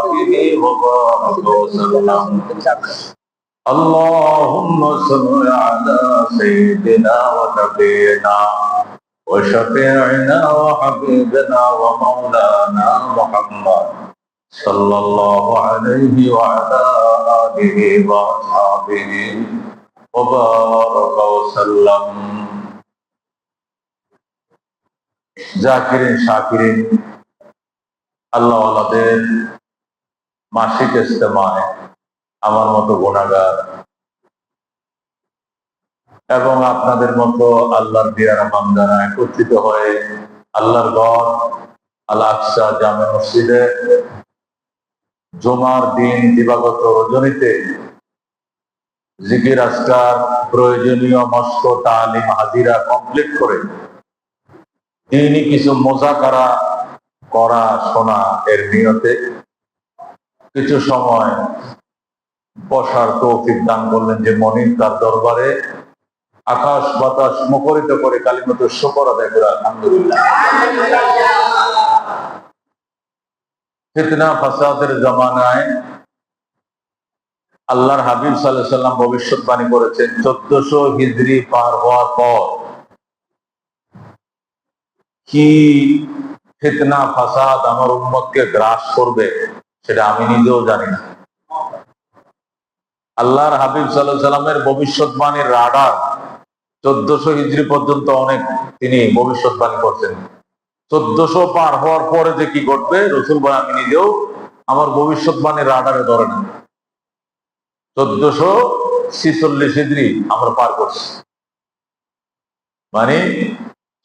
وبارك وسلم. اللهم صل على سيدنا ونبينا وشفيعنا وحبيبنا ومولانا محمد صلى الله عليه وعلى آله وأصحابه وبارك وسلم. জাকিরিন শাকিরিন আল্লাহ ওয়ালাদের মাসিক ইজতেমায় আমার মতো গুনাহগার এবং আপনাদের মতো আল্লাহর দিয়ারা বান্দারা একত্রিত হয়ে আল্লাহর ঘর আল আকসা জামে মসজিদে জুমার দিন দিবাগত রজনীতে জিকির আজকার প্রয়োজনীয় মস্ক তালিম হাজিরা কমপ্লিট করে তিনি কিছু মোজাকারা করা শোনা এর নিয়তে কিছু সময় বসার তৌফিক দান করলেন যে মনির তার দরবারে আকাশ বাতাস মুখরিত করে কালিমাত শুকর আদায় করে আলহামদুলিল্লাহ। ফিতনা ফাসাদের জামানায় আল্লাহর হাবিব সাল্লাল্লাহু আলাইহি সাল্লাম ভবিষ্যৎবাণী করেছেন 1400 হিজরি পার হওয়ার পর কি ফিতনা ফাসাদ আমার উম্মতকে গ্রাস করবে সেটা আমি নিজেও জানি না। আল্লাহর হাবিব সাল্লাল্লাহু আলাইহি সাল্লামের ভবিষ্যৎবাণীর রাডার 1400 হিজরি পর্যন্ত অনেক তিনি ভবিষ্যৎবাণী করছেন। 1400 পার হওয়ার পরে যে কি ঘটবে রসুল ভাই আমি নিজেও আমার ভবিষ্যৎবাণীর রাডারে ধরে না। 1446 হিজরি আমরা পার করছি, মানে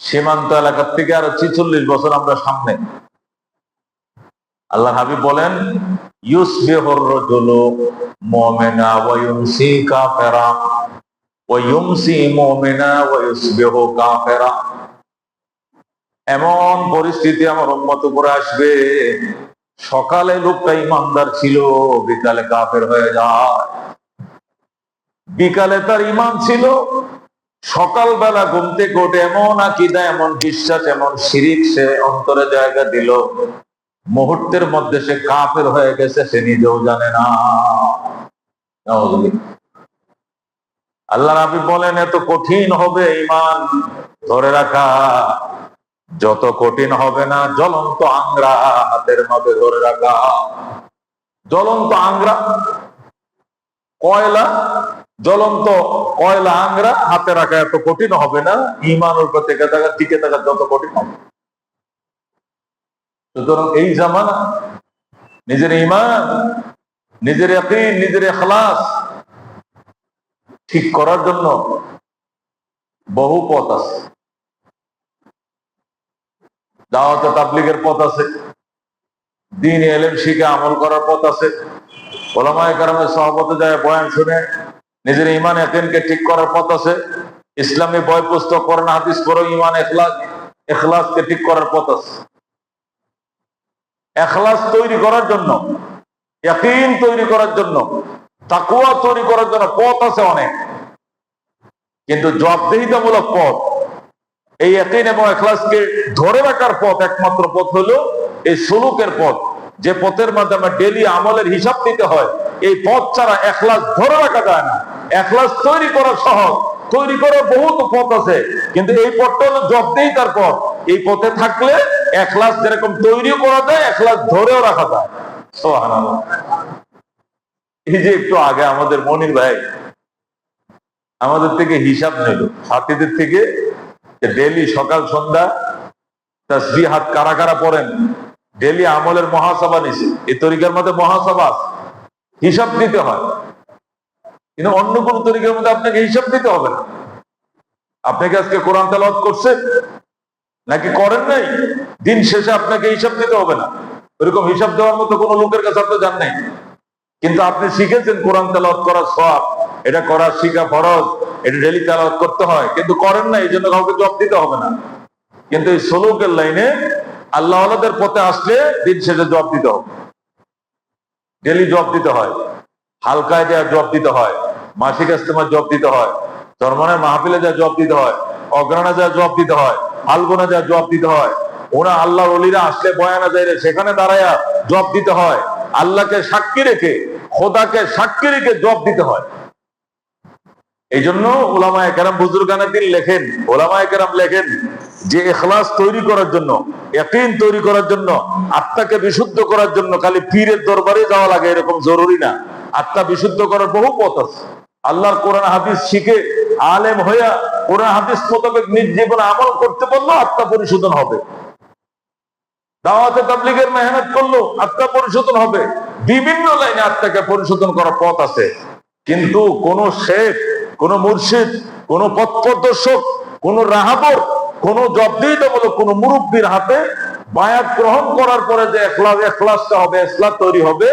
সীমান্ত এলাকার থেকে আরো 46 বছর আমরা সামনে। আল্লাহ হাবিব বলেন ইউসবিহুর রাজুলু মুমিনা ওয়া ইউমসি কাফিরা ওয়া ইউমসি মুমিনা ওয়া ইউসবিহু কাফিরা। এমন পরিস্থিতি আমার উম্মত উপরে আসবে, সকালে লোকটা ইমানদার ছিল বিকালে কাফের হয়ে যায়, বিকালে তার ঈমান ছিল সকালবেলা ঘুম থেকে উঠে এমন আকীদা এমন বিশ্বাস এমন শিরিক সে অন্তরে জায়গা দিল, মুহূর্তের মধ্যে সে কাফের হয়ে গেছে, সে নিজেও জানে না। আল্লাহ নবী বলেন এত কঠিন হবে ঈমান ধরে রাখা, যত কঠিন হবে না জ্বলন্ত আংরা হাতের মধ্যে ধরে রাখা। জ্বলন্ত আংরা কয়লা, জ্বলন্ত কয়লা আংরা হাতে রাখা এত কঠিন হবে না, ঈমানের উপর টিকে থাকা যত কঠিন হবে। সুতরাং এই জামানা নিজের ঈমান নিজের ইয়াকিন নিজের ইখলাস ঠিক করার জন্য বহু পথ আছে। দাওয়াত তাবলীগের পথ আছে, দ্বীন ইলম শিখে আমল করার পথ আছে, উলামায়ে কেরামের সহবতে যায় বয়ান শুনে নিজের ঈমান ইয়াকিনকে ঠিক করার পথ আছে, ইসলামী বই পুস্তক কোরআন হাদিস পড়ে ঈমান ইখলাসকে ঠিক করার পথ আছে। ইখলাস তৈরি করার জন্য, ইয়াকিন তৈরি করার জন্য, তাকওয়া তৈরি করার জন্য পথ আছে অনেক, কিন্তু জবাবদিহিতামূলক পথ, এই ইয়াকিন এবং ইখলাসকে ধরে রাখার পথ একমাত্র পথ হলো এই সুলুকের পথ, যে পথের মাধ্যমে ডেইলি আমলের হিসাব দিতে হয়। এই পথ ছাড়া ইখলাস ধরে রাখা যায় না। ইখলাস তৈরি করা সহজ, তৈরি করার বহুত পথ আছে, কিন্তু এই পথটা হলো জবাবদিহিতার পথ। এই পথে থাকলে ইখলাস যেরকম তৈরিও করা যায়, ইখলাস ধরেও রাখা যায়। সুবহানাল্লাহ। এই যে একটু আগে আমাদের মনির ভাই আমাদের থেকে হিসাব নিল, সাথীদের থেকে ডেইলি সকাল সন্ধ্যা তাসবিহাত কারা কারা পড়েন, ডেইলি আমলের মহাসভা নিছে। এই তরিকার মধ্যে মহাসভা হিসাব দিতে হয়, কিন্তু অন্য কোন তরিকার মধ্যে আপনাকে হিসাব দিতে হবে না। আপনাকে আজকে কোরআন তেলাওয়াত করছেন নাকি করেন নাই, দিন শেষে আপনাকে হিসাব দিতে হবে না। এরকম হিসাব দেওয়ার মতো কোন লোকের কাছে আপনি জান নাই, কিন্তু আপনি শিখেছেন কোরআন তেলাওয়াত করার সওয়াব, এটা করা শিখা ফরজ, এটা ডেইলি তেলাওয়াত করতে হয়, কিন্তু করেন না, এই জন্য কাউকে জবাব দিতে হবে না। কিন্তু এই সুলুকের লাইনে আল্লাহ ওয়ালাদের পথে আসলে দিন শেষে জবাব দিতে হবে, ডেইলি জবাব দিতে হয়, হালকায় যা জবাব দিতে হয়, মাসিক ইজতেমায় জবাব দিতে হয়, চরমনের মাহফিলে যা জবাব দিতে হয়, অগ্রাণে যা জবাব দিতে হয়, ফাল্গুনে যা জবাব দিতে হয়, ওরা আল্লাহর ওলিরা আসলে বয়ানে যাইলে সেখানে দাঁড়ায়া জবাব দিতে হয়। আল্লাহকে সাক্ষী রেখে, খোদাকে সাক্ষী রেখে জবাব দিতে হয়। এই জন্য উলামায়ে কেরাম বুজুর্গানে দিন লেখেন, উলামায়ে কেরাম লেখেন যে ইখলাস তৈরি করার জন্য, ইয়াকিন তৈরি করার জন্য, আত্মাকে বিশুদ্ধ করার জন্য খালি পীরের দরবারে যাওয়া লাগে এরকম জরুরি না। আত্মা বিশুদ্ধ করার বহু পথ আছে। আল্লাহর কোরআন হাদিস শিখে আলেম হইয়া কোরআন হাদিস মোতাবেক নিজ জীবনে আমল করতে পারলো আত্মা পরিশোধন হবে। দাওয়াতে তাবলীগের মেহনত করলো আত্মা পরিশোধন হবে। বিভিন্ন লাইনে আত্মাকে পরিশোধন করার পথ আছে। কিন্তু কোন শেখ, কোন মুর্শিদ, কোন পথ প্রদর্শক, কোন রাহাবর, কোন জবাবদিহিতামূলক কোন মুরব্বীর হাতে বায়াত গ্রহণ করার পরে যে ইখলাসটা হবে, ইসলাম তৈরি হবে,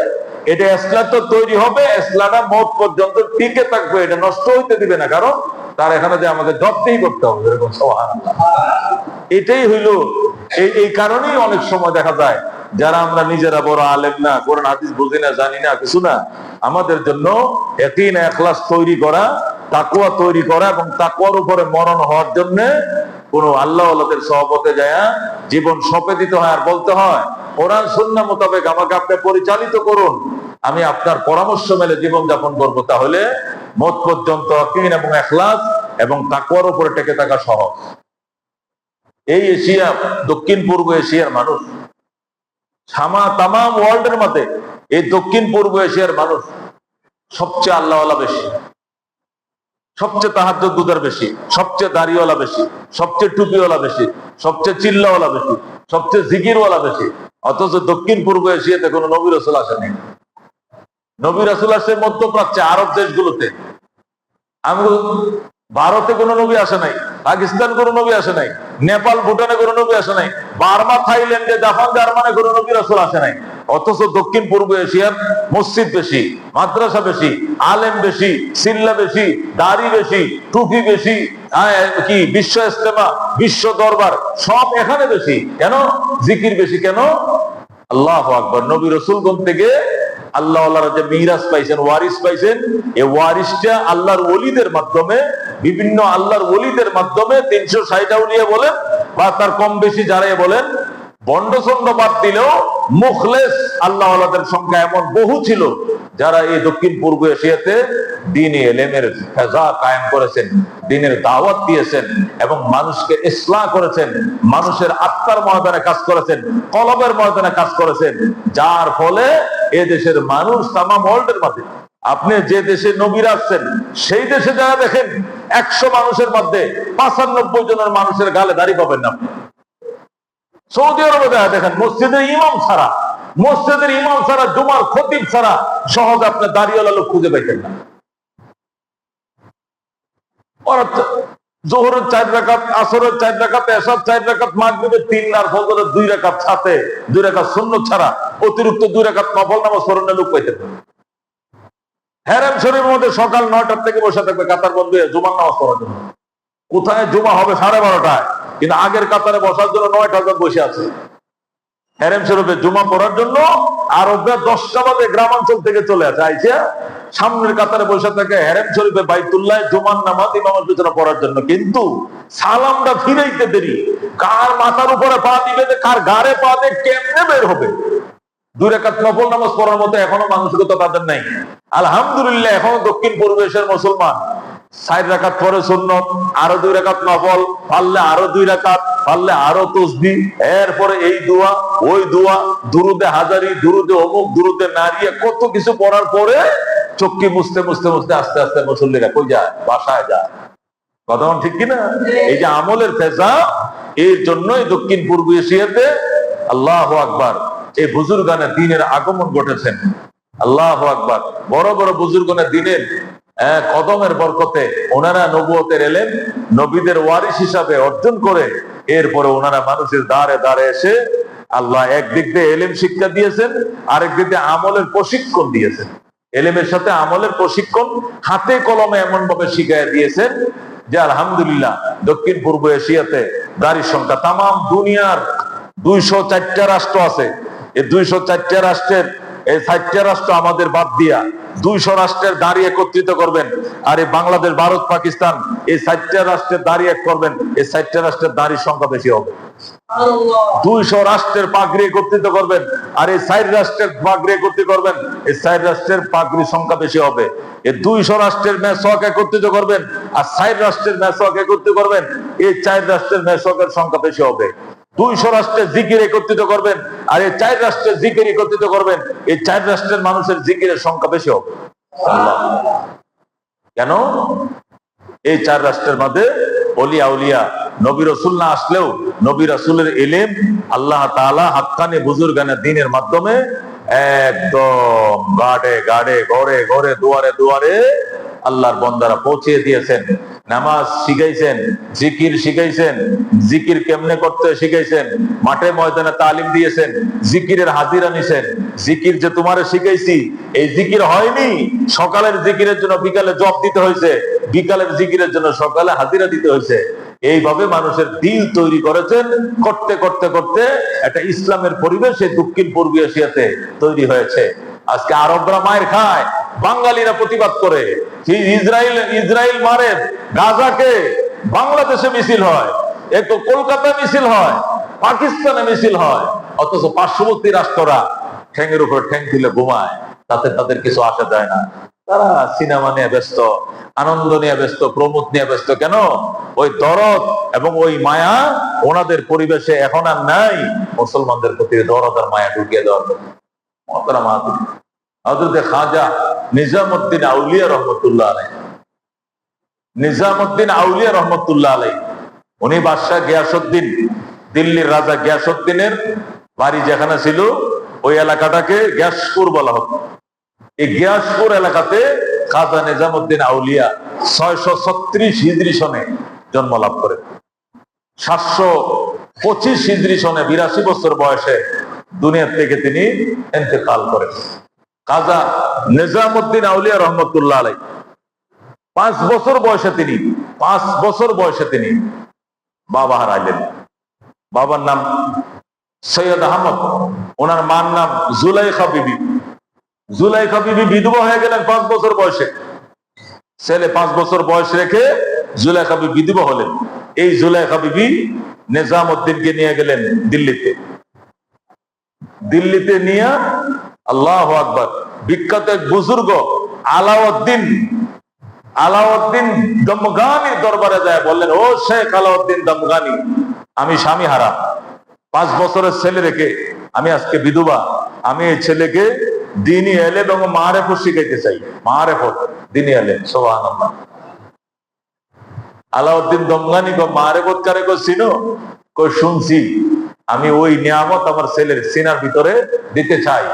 এটা ইসলাম তো তৈরি হবে, ইসলামটা মওত পর্যন্ত টিকে থাকবে, এটা নষ্ট হইতে দিবে না। কারণ তার এখানে যে আমাকে জবাবদিহি করতে হবে, এরকম সুবহানাল্লাহ। এটাই হইল এই কারণেই অনেক সময় দেখা যায় যারা আমরা নিজেরা বড় আলেম না, কোরআন হাদিস বুঝি না, জানি না, কিছু না, আমাদের জন্য ইয়াকিন ইখলাস তৈরি করা, তাকওয়া তৈরি করা এবং তাকওয়ার উপরে মরণ হওয়ার জন্য কোন আল্লাহ ওয়ালাদের সহবতে যায় জীবন সঁপে দিতে হয় আর বলতে হয় কোরআন সুন্নাহ মোতাবেক আমাকে আপনি পরিচালিত করুন, আমি আপনার পরামর্শ মেনে জীবন যাপন করবো। তাহলে মওত পর্যন্ত ইয়াকিন এবং ইখলাস এবং তাকওয়ার উপরে টেকে থাকা সহজ। এই এশিয়া, দক্ষিণ পূর্ব এশিয়ার মানুষ, তামাম ওয়ার্ল্ডের মধ্যে এই দক্ষিণ পূর্ব এশিয়ার মানুষ সবচেয়ে আল্লাহওয়ালা বেশি, সবচেয়ে তাহাজ্জুদের বেশি, সবচেয়ে দাড়িওয়ালা বেশি, সবচেয়ে টুপিওয়ালা বেশি, সবচেয়ে চিল্লাওয়ালা বেশি, সবচেয়ে জিকিরওয়ালা বেশি। অথচ দক্ষিণ পূর্ব এশিয়াতে কোনো নবী রাসূল আসেনি। নবী রাসূল আসে মধ্যপ্রাচ্যে, আরব দেশগুলোতে। ভারতে কোনো নবী আসে নাই, পাকিস্তান কোনো নবী আসে নাই, নেপাল ভুটানে কোনো নবী আসে নাই, বার্মা থাইল্যান্ডে জাপান জার্মানে কোনো নবী রাসূল আসে নাই। অথচ দক্ষিণ পূর্ব এশিয়ার মসজিদ বেশি, মাদ্রাসা বেশি, আলেম বেশি, সিল্লা বেশি, দাড়ি বেশি, টুপি বেশি, কি বিশ্ব ইজতেমা, বিশ্ব দরবার সব এখানে বেশি। কেন? জিকির বেশি। কেন? আল্লাহু আকবার। নবী রাসূলগণ থেকে আল্লাহ আল্লাহর যে মিরাজ পাইছেন, ওয়ারিস পাইছেন, এই ওয়ারিসটা আল্লাহর ওলিদের মাধ্যমে, বিভিন্ন আল্লাহর ওলিদের মাধ্যমে 360 আউলিয়া বলেন বা তার কম বেশি যারাই বলেন, বন্ডচন্ড বাদ দিলেও মুখলেস আল্লাহ আল্লাহদের সংখ্যা এমন বহু ছিল যারা এই দক্ষিণ পূর্ব এশিয়াতে দ্বীনে ইলমের ফেজা কায়েম করেছেন, দ্বীনের দাওয়াত দিয়েছেন এবং মানুষকে ইসলাহ করেছেন, মানুষের আত্মার ময়দানে কাজ করেছেন, কলবের ময়দানে কাজ করেছেন, যার ফলে এ দেশের মানুষ তামাম ওয়ার্ল্ডের মধ্যে, আপনি যে দেশে নবীরা আসছেন সেই দেশে যারা দেখেন 100 মানুষের মধ্যে 95 জনের মানুষের গালে দাড়ি পাবেন না। সৌদি আরবে দেখেন মসজিদের ইমাম ছাড়া, জুমার খতিব ছাড়া সহজ আপনার দাড়িওয়ালা লোক খুঁজে পাইতেন না। জোহরের 4 রাকাত, আসরের 4 রাকাত, এশার 4 রাকাত, মাগরিবের 3 আর ফজরের 2 রাকাত, সাথে 2 রাকাত সুন্নত ছাড়া অতিরিক্ত 2 রাকাত নফল নামাজ পড়ার লোক পাইতেন না। হেরেম শরীফের মধ্যে সকাল 9টার থেকে বসে থাকবে কাতার বন্ধ হয়ে জুমার নামাজ পড়ার জন্য। কোথায় জুমা হবে 12:30টায়, কিন্তু আগের কাতারে বসার জন্য 9টা জন বসে আছে হেরেম শরীফে জুমা পড়ার জন্য। আর ওরা 10টা বাজে গ্রামাঞ্চল থেকে চলে আসে, আইসা সামনের কাতারে বসে থাকে হেরেম শরীফে বাইতুল্লাহ জুমার নামাজ ইমামের পিছনে পড়ার জন্য। কিন্তু সালামটা ফিরাইতে দেরি, কার মাথার উপরে পা দিবে, কার গাড়ে পা দিয়ে কেমনে বের হবে। 2 রাকাত নফল নামাজ পড়ার মতো এখনো মানসিকতা তাদের নাই। আলহামদুলিল্লাহ এখনো দক্ষিণ পূর্বেশের মুসলমান 4 রাকাত পরে সুন্নত, আরো 2 রাকাত নফল, পারলে আরো 2 রাকাত, পারলে আরো তাসবিহ, এরপরে এই দোয়া ওই দোয়া, দুরুদে হাজারি, দুরুদে অমুক, দুরুদে নারিয়া, কত কিছু পড়ার পরে চোখকে মুছতে মুছতে মুছতে আস্তে আস্তে মুসল্লিরা কই যায়? বাসায় যায়। কথা ঠিক কিনা? এই যে আমলের ফেজা, এর জন্যই দক্ষিণ পূর্ব এশিয়াতে আল্লাহু আকবার এই বুজুর্গানে দ্বীনের আগমন ঘটেছেন। আল্লাহু আকবার। বড় বড় বুজুর্গানে দ্বীনের কদমের বরকতে ওনারা নবুয়তের এলেম নবীদের ওয়ারিস হিসাবে অর্জন করে এরপরে ওনারা মানুষের দ্বারে দ্বারে এসে আল্লাহ একদিক দিয়ে এলেম শিক্ষা দিয়েছেন, আরেক দিক দিয়ে আমলের প্রশিক্ষণ দিয়েছেন। এলেমের সাথে আমলের প্রশিক্ষণ হাতে কলমে এমন ভাবে শিখাইয়া দিয়েছেন যে আলহামদুলিল্লাহ দক্ষিণ পূর্ব এশিয়াতে দাড়ির সংখ্যা, তামাম দুনিয়ার 204টা রাষ্ট্র আছে, এই 204টা রাষ্ট্রের এই 4টা রাষ্ট্র আমাদের বাদ দিয়া 200 রাষ্ট্রের দাঁড়ি একত্রিত করবেন, আর এই বাংলাদেশ, ভারত, পাকিস্তান, এই 4টা রাষ্ট্রের দাঁড়ি এক করবেন, এই 4টা রাষ্ট্রের দাঁড়ির সংখ্যা বেশি হবে। 200 রাষ্ট্রের পাগড়ি একত্রিত করবেন, আর এই 4 রাষ্ট্রের পাগড়ি একত্রিত করবেন, এই 4 রাষ্ট্রের পাগড়ির সংখ্যা বেশি হবে। এই 200 রাষ্ট্রের মেসওয়াক একত্রিত করবেন, আর 4 রাষ্ট্রের মেসওয়াক একত্রিত করবেন, এই 4 রাষ্ট্রের মেসওয়াকের সংখ্যা বেশি হবে। 200 রাষ্ট্রের জিকির একত্রিত করবেন, আর এই 4 রাষ্ট্রের জিকির একত্রিত করবেন, এই 4 রাষ্ট্রের মানুষের জিকিরের সংখ্যা বেশি হবে। কেন? এই 4 রাষ্ট্রের মধ্যে ওলিয়া উলিয়া, নবী রাসূল না আসলেও নবী রাসূলের ইলম আল্লাহ তাআলা হাক্কানি বুজুর্গানে দ্বীনের মাধ্যমে একদম গাড়ে গাড়ে, ঘরে ঘরে, দুয়ারে দুয়ারে আল্লাহর বান্দারা পৌঁছিয়ে দিয়েছেন। নামাজ শিখাইছেন, জিকির শিখাইছেন, জিকির কেমনে করতে শিখাইছেন, মাঠে ময়দানে তালিম দিয়েছেন, জিকিরের হাজিরা নিছেন। জিকির যে তোমারে শিখাইছি, এই জিকির হয়নি সকালের জিকিরের জন্য বিকালে জব দিতে হয়েছে, বিকালের জিকিরের জন্য সকালে হাজিরা দিতে হয়েছে। এইভাবে মানুষের দিল তৈরি করেছেন। করতে করতে করতে একটা ইসলামের পরিবেশ এই দক্ষিণ পূর্ব এশিয়াতে তৈরি হয়েছে। আজকে আরবরা মায়ের খায়, বাঙালিরা প্রতিবাদ করে। ইসরায়েল মারে গাজাকে, বাংলাদেশে মিছিল হয়, একটু কলকাতায় মিছিল হয়, পাকিস্তানে মিছিল হয়, অথচ পার্শ্ববর্তী রাষ্ট্ররা ঠ্যাংয়ের উপর ঠ্যাং তুলে ঘুমায়, তাতে তাদের কিছু আসা যায় না। তারা সিনেমা নিয়ে ব্যস্ত, আনন্দ নিয়ে ব্যস্ত, প্রমোদ নিয়ে ব্যস্ত। কেন? ওই দরদ এবং ওই মায়া ওনাদের পরিবেশে এখন আর নাই। মুসলমানদের প্রতি দরদ আর মায়া ঢুকিয়ে দেওয়ার হযরত খাজা নিজামুদ্দিন আউলিয়া রহমতুল্লাহ আলাইহি, নিজামুদ্দিন আউলিয়া রহমতুল্লাহ আলাইহি, উনি বাদশাহ গিয়াসউদ্দিন, দিল্লির রাজা গিয়াসউদ্দিনের বাড়ি যেখানে ছিল ওই এলাকাটাকে গ্যাসপুর বলা হতো। এই গিয়াসপুর এলাকাতে খাজা নিজামুদ্দিন আউলিয়া 636 হিজরি সনে জন্ম লাভ করেন। 725 হিজরি সনে 82 বছর বয়সে দুনিয়া থেকে তিনি ইন্তেকাল করেন। খাজা নিজামুদ্দিন আউলিয়া রহমতুল্লাহ আলাইহি 5 বছর বয়সে তিনি বাবা হারাইলেন। বাবার নাম সৈয়দ আহমদ, ওনার মার নাম জুলাইখা বিবি। জুলাইখা বিবি বিধবা হয়ে গেলেন 5 বছর বয়সে। ছেলে 5 বছর বয়স রেখে জুলাইখা বিবি বিধবা হলেন। এই জুলাইখা বিবি নিজামুদ্দিনকে নিয়ে গেলেন দিল্লিতে। দিল্লিতে নিয়ে আল্লাহু আকবার, বিখ্যাত এক বুজুর্গ আলাউদ্দিন দমগানির দরবারে যায় বললেন, ও শেখ আলাউদ্দিন দমগানি, আমি স্বামী হারা, 5 বছরের ছেলে রেখে আমি আজকে বিধবা। আমি এই ছেলেকে দ্বীনি ইলম এবং মারিফত শিখাইতে চাই। মারিফত, দ্বীনি ইলম। সুবহানাল্লাহ। আলাউদ্দিন দমগানি কো মারিফত কারে কো চিনো? কই শুনছি, আমি ওই নিয়ামত আমার ছেলের সিনার ভিতরে দিতে চাই।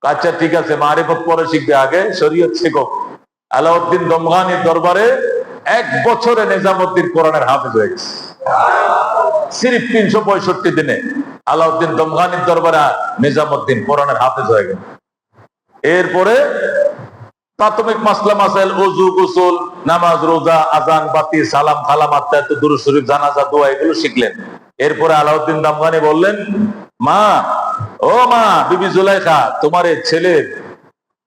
আচ্ছা ঠিক আছে, মারিফত পরে শিখবে, আগে শরীয়ত শিখো। আলাউদ্দিন দমগানির দরবারে 1 বছরে নিজামুদ্দিন কোরআনের হাফেজ হয়ে গেছে। সিরিফ 365 দিনে আলাউদ্দিন দমগানির দরবারে নিজামুদ্দিন কোরআনের হাফেজ হয়ে গেল। এরপরে প্রাথমিক মাসলা মাসাইল, ওযু, গোসল, নামাজ, রোজা, আযান, বাতি, সালাম, কালাম, আত্তাহিয়াত, দুরূদ শরীফ, জানাজা, দোয়া এগুলো শিখলেন। এরপরে আলাউদ্দিন দমগানি বললেন, মা, ও মা, বিবি জুলাইখা, তোমার এই ছেলের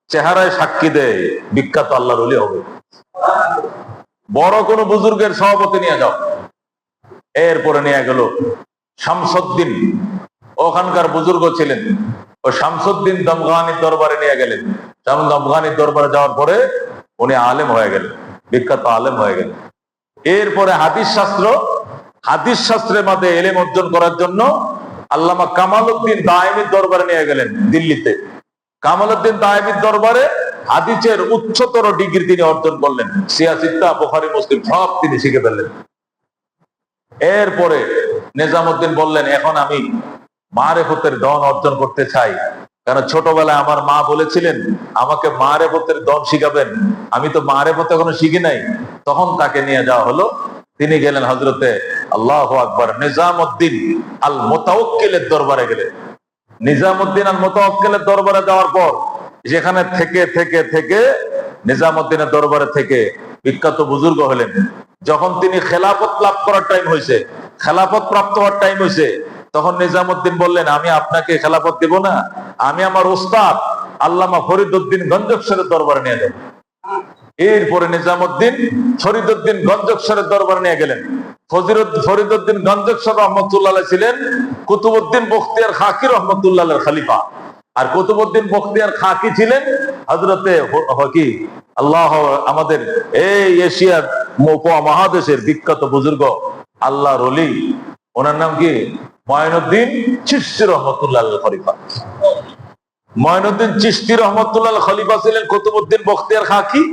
চেহারায় সাক্ষী দেয় বিখ্যাত আল্লাহর ওলি হবে। বড় কোন বুজুর্গের সভাপতি নিয়ে যাও। এরপরে নিয়ে গেল শামসুদ্দিন, ওখানকার বুজুর্গ ছিলেন, ও শামসুদ্দিন দমগানির দরবারে নিয়ে গেলেন। দমগানির দরবারে যাওয়ার পরে উনি আলেম হয়ে গেলেন, বিখ্যাত আলেম হয়ে গেলেন। এরপরে হাদিস শাস্ত্রের মধ্যে ইলম অর্জন করার জন্য আল্লামা কামালউদ্দিন দাইমির দরবারে নিয়ে গেলেন দিল্লিতে। কামালউদ্দিন দাইমির দরবারে হাদিসের উচ্চতর ডিগ্রি তিনি অর্জন করলেন। সিয়াসিত্তা, বুখারী, মুসলিম সব তিনি শিখে ফেললেন। এরপরে নিজামুদ্দিন বললেন, এখন আমি মারিফতের দন অর্জন করতে চাই, কারণ ছোটবেলায় আমার মা বলেছিলেন আমাকে মারিফতের দন শিখাবেন, আমি তো মারিফত এখনো শিখি নাই। তখন তাকে নিয়ে যাওয়া হলো। তিনি গেলেন হযরতে আল্লাহু আকবার নিজামুদ্দিন আল মুতাওয়াক্কিলের দরবারে গেলেন। নিজামুদ্দিন আল মুতাওয়াক্কিলের দরবারে যাওয়ার পর যেখানে থেকে থেকে থেকে নিজামুদ্দিনের দরবারে থেকে বিখ্যাত বুজুর্গ হলেন। যখন তিনি খেলাফত লাভ করার টাইম হয়েছে, খেলাফত প্রাপ্ত হওয়ার টাইম হয়েছে, তখন নিজামুদ্দিন বললেন, আমি আপনাকে খেলাফত দেব না, আমি আমার ওস্তাদ আল্লামা ফরিদউদ্দিন গঞ্জকসরের দরবারে নিয়ে যাব। এরপরে নিজামুদ্দিন ফরিদউদ্দিন গঞ্জকসরের দরবারে নিয়ে গেলেন। ফরিদউদ্দিন গঞ্জকসর রহমতুল্লাহ ছিলেন কুতুবউদ্দিন বখতিয়ার খাকি রহমতুল্লাহ খলিফা, আর কুতুবউদ্দিন বখতিয়ার খাকি ছিলেন হযরতে হকি আল্লাহ আমাদের এই এশিয়ার মহাদেশের বিখ্যাত বুজুর্গ আল্লাহর ওলি, ওনার নাম কি মঈনুদ্দিন চিশতি রহমতুল্লাহ খলিফা। মঈনুদ্দিন চিশতি রহমতুল্লাহ খলিফা ছিলেন কুতুবউদ্দিন বখতিয়ার খাকি,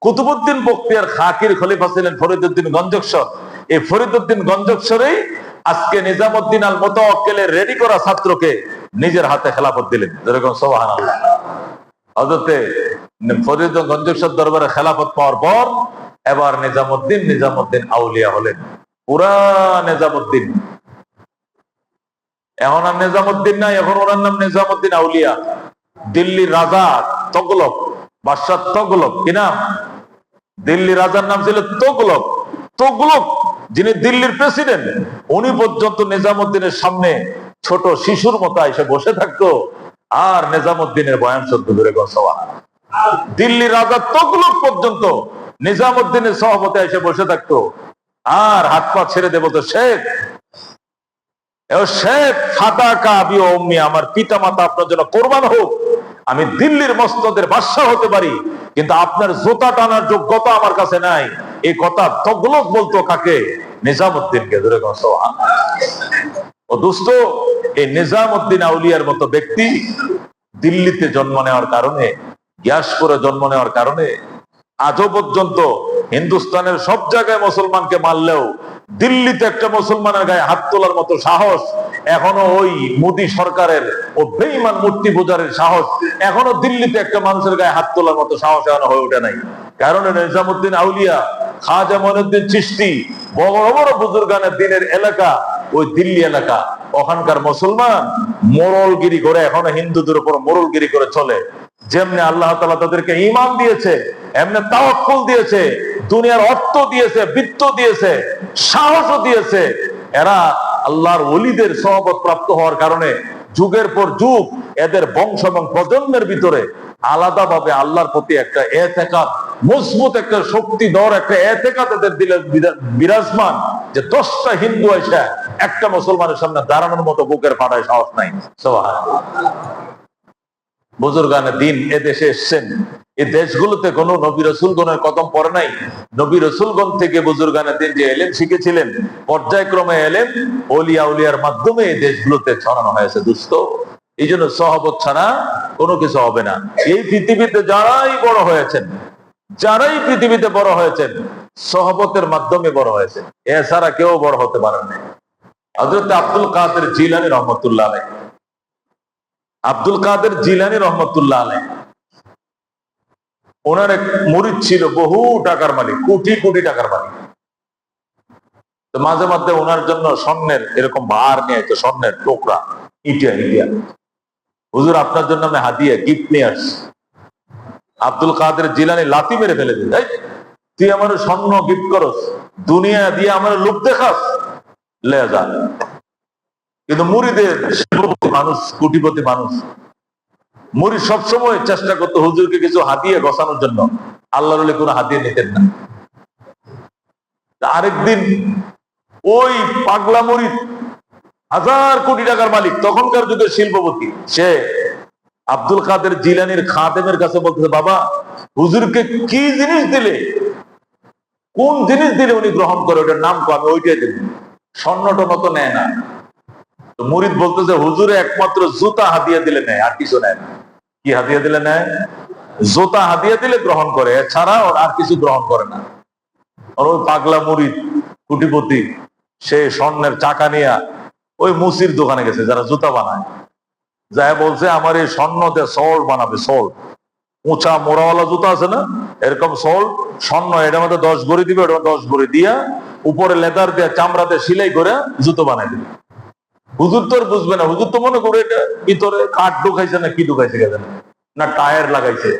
কুতুবউদ্দিন বখতিয়ার খাকির খলিফা ছিলেন ফরিদউদ্দিন গঞ্জকসর। এই ফরিদউদ্দিন গঞ্জকসরেই আজকে নিজামুদ্দিন আল মুতাওয়াক্কিলের রেডি করা ছাত্রকে নিজের হাতে খেলাফত দিলেন। যেরকম সুবহানাল্লাহ। হযরতে ফরিদউদ্দিন গঞ্জকসর দরবারে খেলাফত পাওয়ার পর এবার নিজামুদ্দিন আউলিয়া হলেন, পুরা নিজামুদ্দিন। এখন আর নিজামুদ্দিন নাই, এখন ওনার নাম নিজামুদ্দিন আউলিয়া। দিল্লির রাজা তগলক, বাদশাহ তগলক, কি নাম? দিল্লির রাজার নাম ছিল তগলক। তগলক যিনি দিল্লির প্রেসিডেন্ট, উনি পর্যন্ত নিজামুদ্দিনের সামনে ছোট শিশুর মতো এসে বসে থাকতো আর নিজামুদ্দিনের বয়ান শুনতো। দিল্লির রাজা তগলক পর্যন্ত নিজামুদ্দিনের সহমতে এসে বসে থাকতো আর হাত পা ছেড়ে দেব তো শেখ, শেখ ফাদাকা আবি ওয়া উম্মি, আমার পিতা মাতা আপনার জন্য কোরবান হোক, আমি দিল্লির মসনদের বাদশা হতে পারি, কিন্তু আপনার জোতা টানার যোগ্যতা আমার কাছে নাই। এই কথা তগলক বলতো কাকে? নিজামুদ্দিনকে। ও দোস্ত, এই নিজামুদ্দিন আউলিয়ার মতো ব্যক্তি দিল্লিতে জন্ম নেওয়ার কারণে, ইয়াসপুরে জন্ম নেওয়ার কারণে আজও পর্যন্ত হিন্দুস্তানের সব জায়গায় মুসলমানকে মারলেও দিল্লিতে একটা মুসলমানের গায়ে হাত তোলার মতো সাহস এখনো ওই মোদী সরকারের ও বেঈমান মূর্তি পূজারের সাহস এখনো দিল্লিতে একটা মানুষের গায়ে হাত তোলার মতো সাহস এখনো হয়ে ওঠে নাই। কারণ নিজামুদ্দিন আউলিয়া, খাজা মঈনুদ্দিন চিশতি, বড় বড় বুজুর্গানের দিনের এলাকা ওই দিল্লি এলাকা। ওখানকার মুসলমান মোড়লগিরি করে, এখনো হিন্দুদের উপর মোড়লগিরি করে চলে। যেমনি আল্লাহ তাআলা তাদেরকে ঈমান দিয়েছে, এমনি তাওয়াক্কুল দিয়েছে, দুনিয়ার অর্থ দিয়েছে, বৃত্ত দিয়েছে, সাহসও দিয়েছে। এরা আল্লাহর ওলিদের সহবত প্রাপ্ত হওয়ার কারণে যুগের পর যুগ এদের বংশ এবং প্রজন্মের ভিতরে আলাদাভাবে আল্লাহর প্রতি একটা এতেকাদ, মজবুত একটা শক্তিধর একটা এতেকাদ এদের দিলে বিরাজমান, যে 10টা হিন্দু এসে একটা মুসলমানের সামনে দাঁড়ানোর মতো বুকের ফাটায় সাহস নাই। সুবহানাল্লাহ। বুজুর্গানে দিন এ দেশে এসছেন, এই দেশগুলোতে কোন নবী রাসূলগণের কদম পড়ে নাই। নবী রাসূলগণ থেকে বুজুর্গানে দিন যে এলেম শিখেছিলেন, পর্যায়ক্রমে এলেম ওলিয়া উলিয়ার মাধ্যমে এই দেশগুলোতে ছড়ানো হয়েছে। দুস্থ, এই জন্য সহবত ছাড়া কোনো কিছু হবে না। এই পৃথিবীতে যারাই বড় হয়েছেন, যারাই পৃথিবীতে বড় হয়েছেন, সহবতের মাধ্যমে বড় হয়েছে, এছাড়া কেউ বড় হতে পারেন না। হযরত আব্দুল কাদের জিলানী রহমতুল্লাহ আলাইহি, আব্দুল কাদের জিলানী রহমতুল্লাহ আলাইহি, ওনার এক মুরিদ ছিল, বহু টাকার মালিক, কোটি কোটি টাকার মালিক। তো মাঝে মাঝে ওনার জন্য স্বর্ণের এরকম ভার নিয়ে আসতো, স্বর্ণের টুকরা, ইটিয়া ইটিয়া, হুজুর আপনার জন্য আমি হাদিয়া গিফট নিয়ে আসছি। আব্দুল কাদের জিলানী লাথি মেরে ফেলে দিল, তুই আমার স্বর্ণ গিফট করস, দুনিয়া দিয়ে আমার লোক দেখাস, লে যা। কিন্তু মুরিদের মানুষ, কোটিপতি মানুষ, মুরিদ সবসময় চেষ্টা করতো হুজুরকে কিছু হাদিয়া গছানোর জন্য, আল্লাহর ওলি কোনো হাদিয়া নিতেন না। আরেকদিন ওই পাগলা মুরিদ, 1000 কোটি টাকার মালিক, তখনকার যুগের শিল্পপতি, সে আব্দুল কাদের জিলানীর খাদেমের কাছে বলতেছে, বাবা হুজুরকে কি জিনিস দিলে, কোন জিনিস দিলে উনি গ্রহণ করে, ওটার নাম কো, আমি ওইটাই দেব, স্বর্ণ টর্ণ তো নেয় না। তো মুরিদ বলতেছে, হুজুরে একমাত্র জুতা হাদিয়া দিলে নেয়, আর কিছু নেয় না। কি হাদিয়া দিলে নেয়? জুতা হাদিয়া দিলে গ্রহণ করে, এছাড়া আর কিছু গ্রহণ করে না। আর ওই পাগলা মুরিদ কোটিপতি, সে স্বর্ণের চাকা নিয়ে ওই মুসির দোকানে গেছে, যারা জুতা বানায়, যাই বলছে আমার এই স্বর্ণ দিয়ে সোল বানাবে, সোল, উঁচা মোড়াওয়ালা জুতা আছে না, এরকম সোল স্বর্ণ, এটার মধ্যে 10 ভরি দিবে, ওটা 10 ভরি দিয়া উপরে লেদার দিয়ে চামড়া দিয়ে সিলাই করে জুতো বানাই দিবে। হুজুর তো বুঝবে না, হুজুর তো মনে করে এটা ভিতরে কাঠ ঢুকাইছে না কি ঢুকাইছে গেছে না টায়ার লাগাইছে,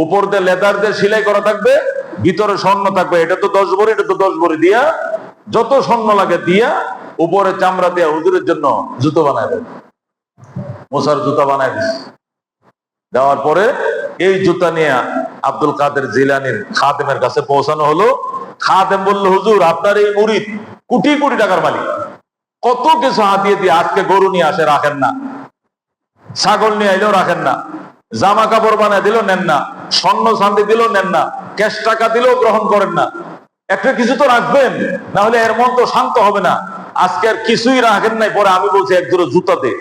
উপর দিয়ে লেদার দিয়ে সিলাই করা থাকবে, ভিতরে স্বর্ণ থাকবে, এটা তো 10 ভরি, এটা তো 10 ভরি দিয়া যত স্বর্ণ লাগে দিয়া উপরে চামড়া দিয়া হুজুরের জন্য জুতো বানায় দেয়, মোসার জুতা বানায় দিচ্ছে। দেওয়ার পরে এই জুতা নিয়ে আব্দুল কাদের জিলানীর খাদেমের কাছে পৌঁছানো হলো। খাদেম বলল, হুজুর আপনার এই মুরিদ কোটি কোটি টাকার মালিক, কত কিছু হাতিয়ে দিয়ে আজকে গরু নিয়ে আসে রাখেন না, ছাগল নিয়ে আইলেও রাখেন না, জামা কাপড় বানায় দিলেও নেন না, স্বর্ণ চাঁদি দিলেও নেন না, ক্যাশ টাকা দিলেও গ্রহণ করেন না। একটা কিছু তো রাখবেন, না হলে এর মন তো শান্ত হবে না। আজকে আর কিছুই রাখেন নাই, পরে আমি বলছি এক জোড়া জুতা দে।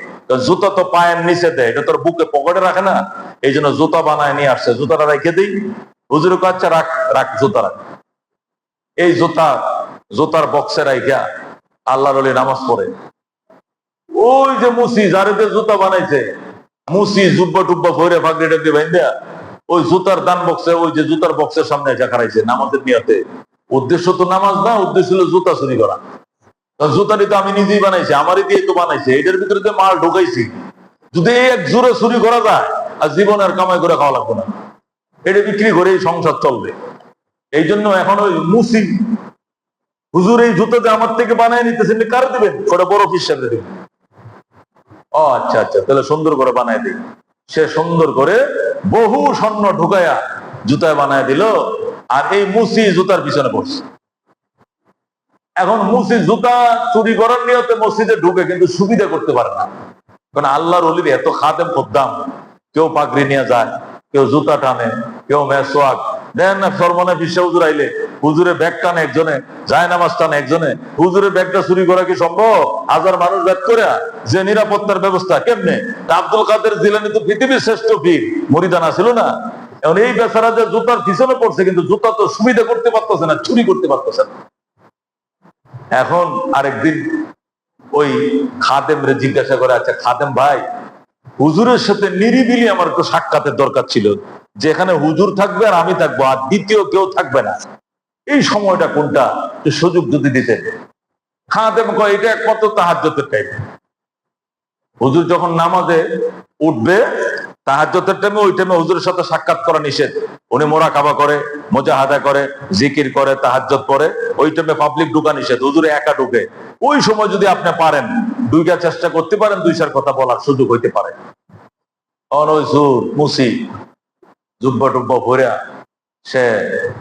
জুতা তো পায়ের নিচে দেয়, এটা তোর বুকে পকেটে রাখে না, এই জন্য জুতা বানায় নিয়ে আসছে, জুতাটা রেখে দিই। হুজুর কাছে রাখ রাখ, জুতা রাখ। এই জুতার বক্সে রাইখা আল্লাহর ওলি নামাজ পড়ে। ওই যে মুসি যারে জুতা বানাইছে, মুসি জুব্বা টুব্বা ভরে ফাঁকড়িটা দিয়ে বাইন্দা ওই জুতার দান বক্সে, ওই যে জুতার বক্সের সামনে এসে খারাইছে নামাজের নিয়তে। উদ্দেশ্য তো নামাজ না, উদ্দেশ্য ছিল জুতা চুরি করা। জুতাটি তো আমি নিজেই বানাইছি, আমারই দিয়ে তো বানাইছে, এটার ভিতরে তো মাল ঢুকাইছি। যদি এই এক জোরে চুরি করা যায়, আর জীবন আর কামাই করে খাওয়া লাগবে না, এটা বিক্রি করে সংসার চলবে। এই জন্য এখন ওই মুসি হুজুর এই জুতাতে আমার থেকে বানায় নিতেছেন, কার দেবেন? ওটা বড় পীর সাহেব দেবেন। ও আচ্ছা আচ্ছা, তাহলে সুন্দর করে বানায় দিই। সে সুন্দর করে বহু স্বর্ণ ঢুকায়া জুতায় বানায় দিল, আর এই মুসি জুতার পিছনে পড়ছে। এখন মুসি জুতা চুরি করার নিয়তে মসজিদে ঢুকে, কিন্তু সুবিধা করতে পারে না, কারণ আল্লাহর ওলির এত খাদেম খদ্দাম, কেউ পাগড়ি নিয়ে যায়, কেউ জুতা টানে, কেউ মেসওয়াক দেন না। সরমনে বিশ্ব হুজুর আইলে হুজুরের ব্যাগ টানে একজনে, যায় নামাজ টানে একজনে। হুজুরের ব্যাগটা চুরি করা কি সম্ভব? হাজার মানুষ ব্যাগ করে, যে নিরাপত্তার ব্যবস্থা কেমনে? আব্দুল কাদের জিলানী তো পৃথিবীর শ্রেষ্ঠ পীর, মুরিদানা ছিল না? এখন এই বেচারা যে জুতার পিছনে পড়ছে, কিন্তু জুতা তো সুবিধা করতে পারতেছে না, চুরি করতে পারতেছে না। এখন আরেকদিন ওই খাদেম রে জিজ্ঞাসা করে, আচ্ছা খাদেম ভাই, হুজুরের সাথে নিরিবিলি আমার একটু সাক্ষাতের দরকার ছিল, যেখানে হুজুর থাকবে আর আমি থাকবো, আর দ্বিতীয় কেউ থাকবে না, এই সময়টা কোনটা, সুযোগ যদি দিতেন। খাদেম কয়, এটা একমাত্র তাহাজ্জুদের টাইম। হুজুর যখন নামাজে উঠবে তাহাজ্জুদের টাইমে, ওই টাইমে হুজুরের সাথে সাক্ষাৎ করা নিষেধ। উনি মোরাকাবা করে, মুজাহাদা করে, জিকির করে, তাহাজ্জুদ পড়ে, ওই টাইমে পাবলিক ঢুকা নিষেধ, হুজুরে একা ঢুকে। ওই সময় যদি আপনি পারেন, দুইটা চেষ্টা করতে পারেন, দুইটার কথা বলার সুযোগ হইতে পারে। মুসি জুব্বা টুব্বা ভরিয়া সে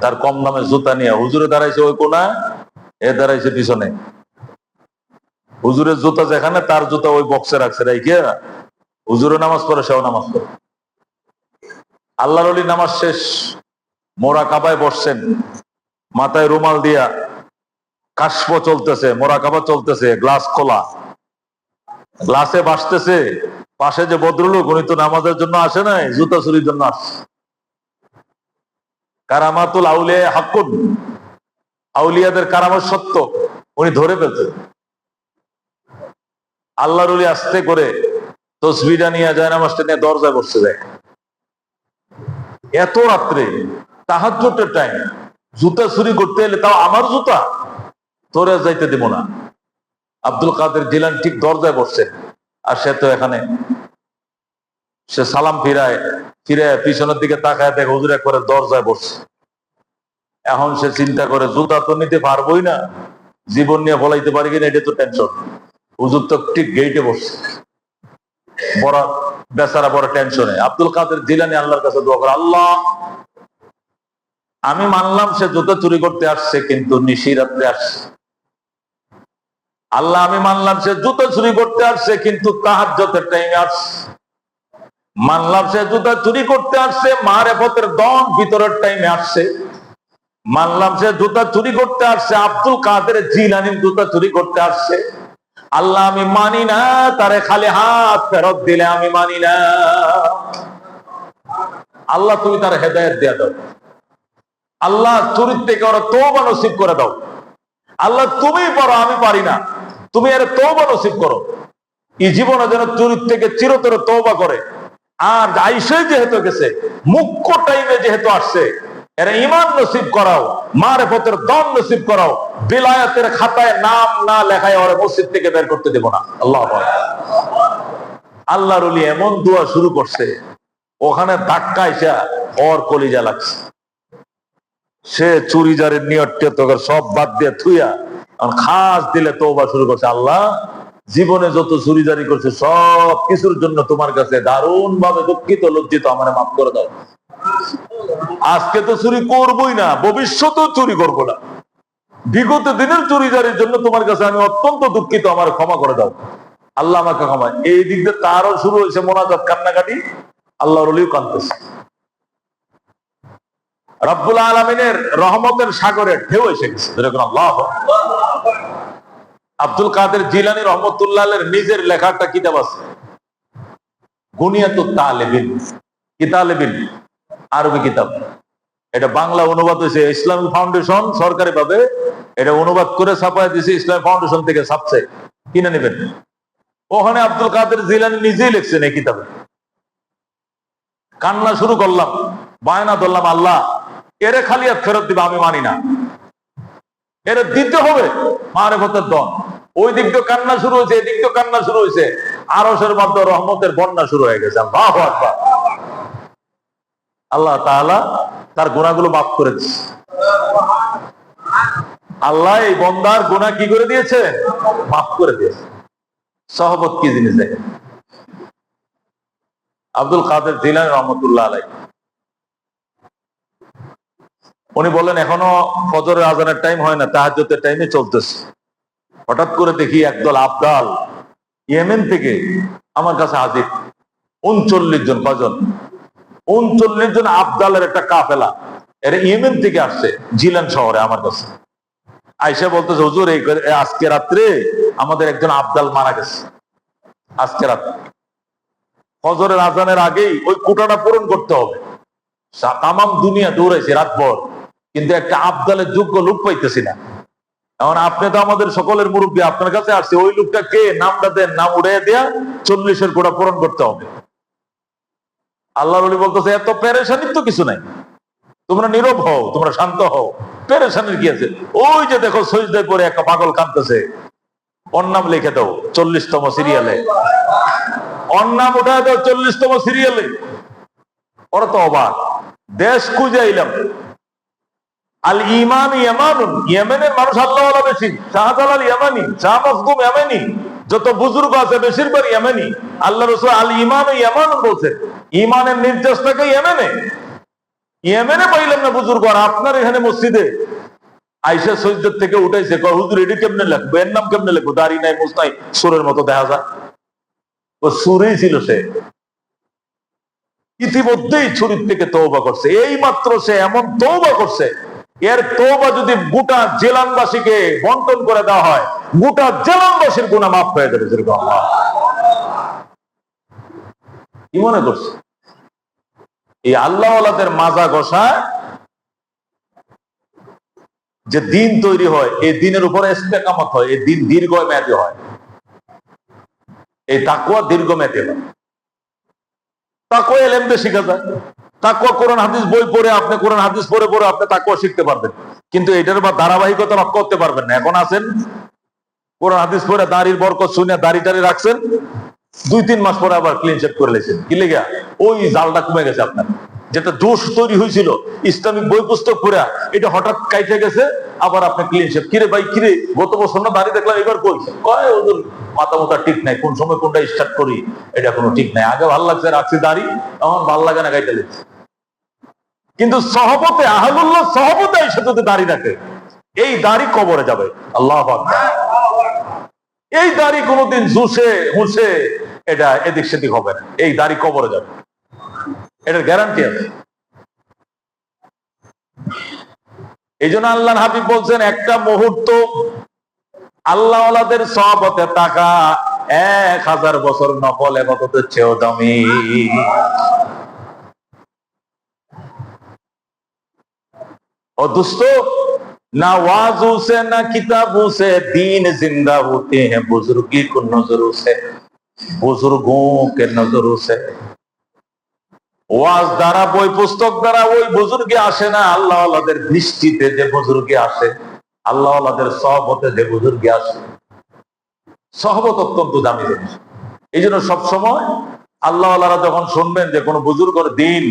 তার কম দামে জুতা নিয়ে হুজুরে দাঁড়াইছে ওই কোনা, এ দাঁড়াইছে পিছনে। হুজুরের জুতা যেখানে, তার জুতা ওই বক্সে রাখছে, রাইখিয়া হুজুরে নামাজ পড়ে, সেও নামাজ পড়ে। আল্লাহর ওলি নামাজ শেষ, মোরাকাবায় বসছেন, মাথায় রুমাল দিয়া কাশফ চলতেছে, মোরাকাবা চলতেছে, গ্লাস খোলা, গ্লাসে বাসতেছে। পাশে যে ভদ্রলোক, উনি তো নামাজের জন্য আসে নাই, জুতা চুরির জন্য আসছে। কারামাতুল আউলিয়া হাক্কুন, আউলিয়াদের কারামত সত্য, উনি ধরে ফেলছেন। আল্লাহর ওলি আস্তে করে তসবিহটা নিয়ে যায়, নামাজটা নিয়ে দরজায় বসতে যায়। এত রাত্রে তাহাজ্জুদের টাইম, জুতা চুরি করতে এলে, তাও আমার জুতা, তোরে যাইতে দেব না। আব্দুল কাদের জিলানী ঠিক দরজায় বসছে, আর সে তো এখানে। সে সালাম ফিরায় পিছনের দিকে তাকায়, দেখে হুজুর একবারে দরজায় বসছে। এখন সে চিন্তা করে, জুতা তো নিতে পারবোই না, জীবন নিয়ে বলাইতে পারি কিনা, এটা তো টেনশন। হুজুর তো ঠিক গেইটে বসছে, বড় বেচারা বড় টেনশনে। আব্দুল কাদের জিলানী আল্লাহর কাছে দোয়া করে, আল্লাহ আমি মানলাম সে জুতা চুরি করতে আসছে, কিন্তু নিশিরাত্রে আসছে। আল্লাহ আমি মানলাম সে জুতা চুরি করতে আসছে, কিন্তু তাহাজ্জুদের টাইমে আসছে। মানলাম সে জুতা চুরি করতে আসছে, মারেফতের দম ভিতরের টাইমে আসছে। মানলাম সে জুতা চুরি করতে আসছে, আব্দুল কাদের জিলানীর জুতা চুরি করতে আসছে। আল্লাহ আমি মানি না, তারে খালি হাত ফেরত দিলে আমি মানি না। আল্লাহ তুমি তার হেদায়েত দিয়ে দাও। আল্লাহ চুরির থেকে ওরা তওবা নসিব করে দাও। আল্লাহ তুমি পারো, আমি পারি না, তুমি এর তওবা নসিব করো। এই জীবনে যেন চুরির থেকে চিরতরে তওবা করে। আর আইসে যেহেতু গেছে, মুখ্য টাইমে যেহেতু আসছে, এর ঈমান নসিব করাও, মারেফতের দম নসিব করাও। বিলায়াতের খাতায় নাম না লেখায় ওরা মসজিদ থেকে বের করতে দেব না। আল্লাহ আল্লাহর ওলি এমন দোয়া শুরু করছে, ওখানে ধাক্কা এসে ওর কলিজা লাগছে। সে চুরিজারের নিয়তটা তোকে সব বাদ দিয়ে থুইয়া খাস দিলে তওবা শুরু করছে, আল্লাহ জীবনে যত চুরি জারি করছে সব কিছুর জন্য তোমার কাছে দারুণ ভাবে দুঃখিত, লজ্জিত, আমারে মাফ করে দাও। আজকে তো চুরি করবোই না, ভবিষ্যতেও চুরি করবো না, বিগত দিনের চুরি জারির জন্য তোমার কাছে আমি অত্যন্ত দুঃখিত, আমার ক্ষমা করে দাও, আল্লাহ আমাকে ক্ষমা। এই দিক দিয়ে তারও শুরু হয়েছে মোনাজাত, কান্নাকাটি, আল্লাহর ওলিও কাঁদতেছে। রব্বুল আলামিনের রহমতের সাগরে ঢেউ এসে গেছে। আল্লাহ। আব্দুল কাদের জিলানী রহমতুল্লাহের নিজের লেখাটা কিতাব আছে, গুনিয়াতুত তালেবিন, কিতালেবিন, আরবি কিতাব। এটা বাংলা অনুবাদ হয়েছে ইসলামী ফাউন্ডেশন সরকারি ভাবে এটা অনুবাদ করে ছাপায় দিয়েছে, ইসলামী ফাউন্ডেশন থেকে ছাপছে, কিনে নেবেন। ওখানে আব্দুল কাদের জিলানী নিজেই লিখছেন এই কিতাবে। কান্না শুরু করলাম, বায়না ধরলাম, আল্লাহ এরে খালি আর ফেরত দিবা, আমি মানি না, এর দিতে হবে মারেফতের দন। ওই দিক দিয়ে কান্না শুরু হয়েছে, এদিক দিয়ে কান্না শুরু হয়েছে, আরশের মধ্যে রহমতের বন্যা শুরু হয়ে গেছে। আল্লাহু আকবার। আল্লাহ তাআলা তার গুনাহগুলো মাফ করে দিয়েছে। আল্লাহ এই বন্দার গুনাহ কি করে দিয়েছে? মাফ করে দিয়েছে। সহবত কি জিনিস দেখেন। আব্দুল কাদের জিলানী রহমতুল্লাহ আলাইহি উনি বলেন, এখনো ফজরের আজানের টাইম হয় না, তাহাজ্জুদের টাইমে চলতেছে। হঠাৎ করে দেখি একদল আবদাল ইয়েমেন থেকে আমার কাছে হাজির, 39 জন, কজন? 39 জন আবদালের একটা কাফেলা, এরা ইয়েমেন থেকে আসছে জিলান শহরে আমার কাছে। আইসা বলতেছে, হুজুর এই আজকে রাত্রে আমাদের একজন আবদাল মারা গেছে, আজকে রাত্রে ফজরের আজানের আগেই ওই কোটাটা পূরণ করতে হবে। তামাম দুনিয়া দৌড়াইছে রাতভর, কিন্তু একটা আবদালের যোগ্য লোক পাইতেছি না। এখন আপনি তো আমাদের সকলের মুরব্বী, আপনার কাছে আসছে, ওই লোকটা কে? নামটা দেন, নাম উড়াইয়া দেয়া 40-এর কোটা পূরণ করতে হবে। আল্লাহর ওলি বলতেছে, এত পেরেশানির তো কিছু নাই, তোমরা নীরব হও, তোমরা শান্ত হও, পেরেশানির কি আছে? ওই যে দেখো সজদায় পড়ে একটা পাগল কাঁদতেছে, ওর নাম লিখে দাও 40তম সিরিয়ালে, ওর নাম উঠায় দাও 40তম সিরিয়ালে। ওরা তো অবাক, দেশ খুঁজাইলাম, আল ঈমান ইয়ামানুন, ইয়েমেনের মানুষ আল্লাহওয়ালা বেশি। শাহজালাল ইয়ামানি, শাহ মখদুম ইয়ামানি, যত বুজুর্গ আছে বেশিরভাগ ইয়ামানি। আল্লাহ রাসূল আল ঈমান ইয়ামানুন বলছেন, ঈমানের নির্দেশটাকে ইয়েমেনে, ইয়েমেনে পাইলাম না বুজুর্গ। আর আপনার এখানে মসজিদে আয়েশা সজদা থেকে উঠাইছে, কয় হুজুর এটি কেমনে লিখবো, এর নাম কেমনে লিখবো? দাড়ি নাই, মুছ নাই, সুরের মতো দেখা যায়। ও সুরেই ছিল সে, ইতিমধ্যেই ছুরির থেকে তওবা করছে। এই মাত্র সে এমন তওবা করছে, এর তওবা যদি গোটা জেলানবাসীকে বন্টন করে দেওয়া হয়, গোটা জেলানবাসীর গুনাহ মাফ হয়ে যাবে। যেরকম কি মনে করছে? এই আল্লাহওয়ালাদের মাজা ঘষা যে দিন তৈরি হয়, এই দিনের উপরে ইস্তেকামত হয়, এই দিন দীর্ঘমেয়াদী হয়, এই তাকওয়া দীর্ঘমেয়াদী হয়। তাকওয়া ইলম দিয়ে শিখা যায়। তাকওয়া কোরআন হাদিস বই পড়ে, আপনি কোরআন হাদিস পড়ে পড়ে আপনি তাকওয়া শিখতে পারবেন, কিন্তু এটার বা ধারাবাহিকতা রক্ষা করতে পারবেন না। এখন আছেন কোরআন হাদিস পড়ে দাড়ির বরকত শুনে দাড়ি টাড়ি রাখছেন, 2-3 মাস পরে আবার ক্লিন শেভ করে লেছেন। কি লেগা? ওই জালটা কমে গেছে আপনার, যেটা দোষ তৈরি হয়েছিল ইসলামিক বই পুস্তক পড়া, এটা হঠাৎ কাইটে গেছে, আবার আপনি ক্লিন শেভ। কিরে ভাই, কিরে গত বছর না দাড়ি দেখলাম, এবার কই? কয় ওদের মাথা মোটা ঠিক নাই, কোন সময় কোনটা স্টার্ট করি এটা কোনো ঠিক নাই। আগে ভালো লাগছে রাখছি দাড়ি, এখন ভালো লাগে না, কাইটে লেছে। কিন্তু সহবতে আহলুল্লাহ সহবতে এসে যদি দাড়ি রাখে, এই দাড়ি কবরে যাবে। আল্লাহু আকবার। এই দাড়ি কোনোদিন জুসে হুসে এটা এদিক সেদিক হবে না, এই দাড়ি কবরে যাবে, এটার গ্যারান্টি আছে। এই জন্য আল্লাহর হাবিব বলছেন, একটা মুহূর্ত আল্লাহওয়ালাদের সহবতে থাকা 1000 বছর নফল ইবাদতের চেয়েও দামি। ও দোস্ত, ना वाजू से ना किताबों से दीन जिंदा होते हैं, बुजुर्गी को नजरों से, बुजुर्गों के नजरों से। ওয়াজ দ্বারা, বই পুস্তক দ্বারা ওই বুজুর্গে আসে না, আল্লাহওয়ালাদের দৃষ্টিতে যে বুজুর্গে আসে, আল্লাহওয়ালাদের সহবতে যে বুজুর্গে আসে। সহবত অত্যন্ত দামি জিনিস। এই জন্য সবসময় আল্লাহওয়ালারা যখন শুনবেন যে কোনো বুজুর্গের দিন,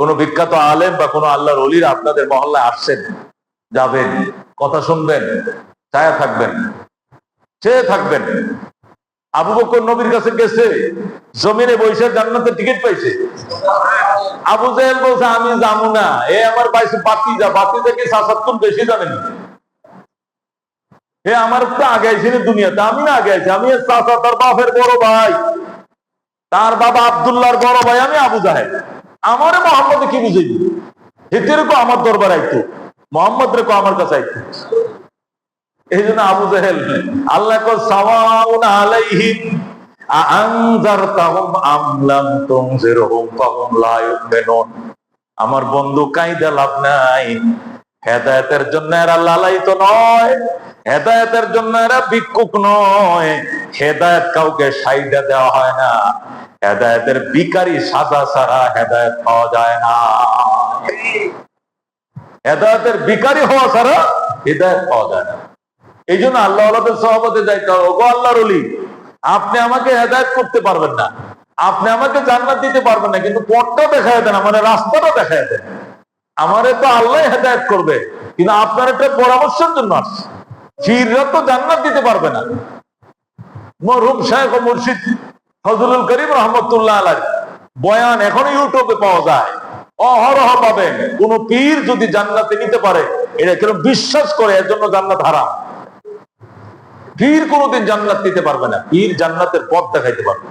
কোনো বিখ্যাত আলেম বা কোনো আল্লাহর ওলিরা আপনাদের মহল্লায় আসছেন, যাবেন, কথা শুনবেন, ছায়া থাকবেন, চেয়ে থাকবেন। আবু বকর নবীর কাছে গেছে, জমিনে বৈশাখ জান্নাতে টিকিট পাইছে। আবু জাহেল বলছে আমি জানু না, এ আমার পাইছে বাতিজা, বাতিজা কি সাসাত্তুন বেশি জানেন, এ আমার তো আগে আইছে দুনিয়াতে, আমি না আগে আইছি, আমি চাচা তার বাপের বড় ভাই, তার বাবা আব্দুল্লাহর বড় ভাই, আমি আবু জাহেল, আমারে মোহাম্মদ কি বুঝাইবি, হেতের কো আমার দরবার আইতো, মোহাম্মদ রে কো আমার কাছে আইতো। এই জন্য আবু জাহেল, আল্লাহ কো সাওয়াউন আলাইহিম আনজারতাহুম আম লাম তুনজিরহুম ফাহুম লা ইউমিনুন। আমার বন্ধু কাইদা লাভ নাই, হেদায়েতের জন্য এরা লালায়িত নয়, হেদায়েতের জন্য এরা ভিক্ষুক নয়, হেদায়েত কাউকে সাইডা দেওয়া হয় না, হেদায়েতের ভিখারি সাজা ছাড়া হেদায়েত পাওয়া যায় না, হেদায়েতের ভিখারি হওয়া ছাড়া হেদায়েত পাওয়া যায় না। এই জন্য আল্লাহ আল্লাহদের সহবতে যাইতে হবে, ওগো আল্লাহর ওলি, আপনি আমাকে হেদায়েত করতে পারবেন না, আপনি আমাকে জান্নাত দিতে পারবেন না, কিন্তু পথটা দেখায় দেন, মানে রাস্তাটা দেখায় দেন। আমারে তো আল্লাহ হেদায়েত করবে, কিন্তু আপনার একটা পরামর্শের জন্য আসছে। ফিররা তো জান্নাত দিতে পারবে না। মরহুম শাইখ ও মুর্শিদ ফজলুল করিম রহমতুল্লাহ আলাইহি বয়ান এখন ইউটিউবে পাওয়া যায়, অহরহ পাবেন। কোন পীর যদি জান্নাতে নিতে পারে, এটা কেন বিশ্বাস করে এর জন্য জান্নাত হারাম। পীর কোনদিন জান্নাত দিতে পারবে না, পীর জান্নাতের পথ দেখাইতে পারবে।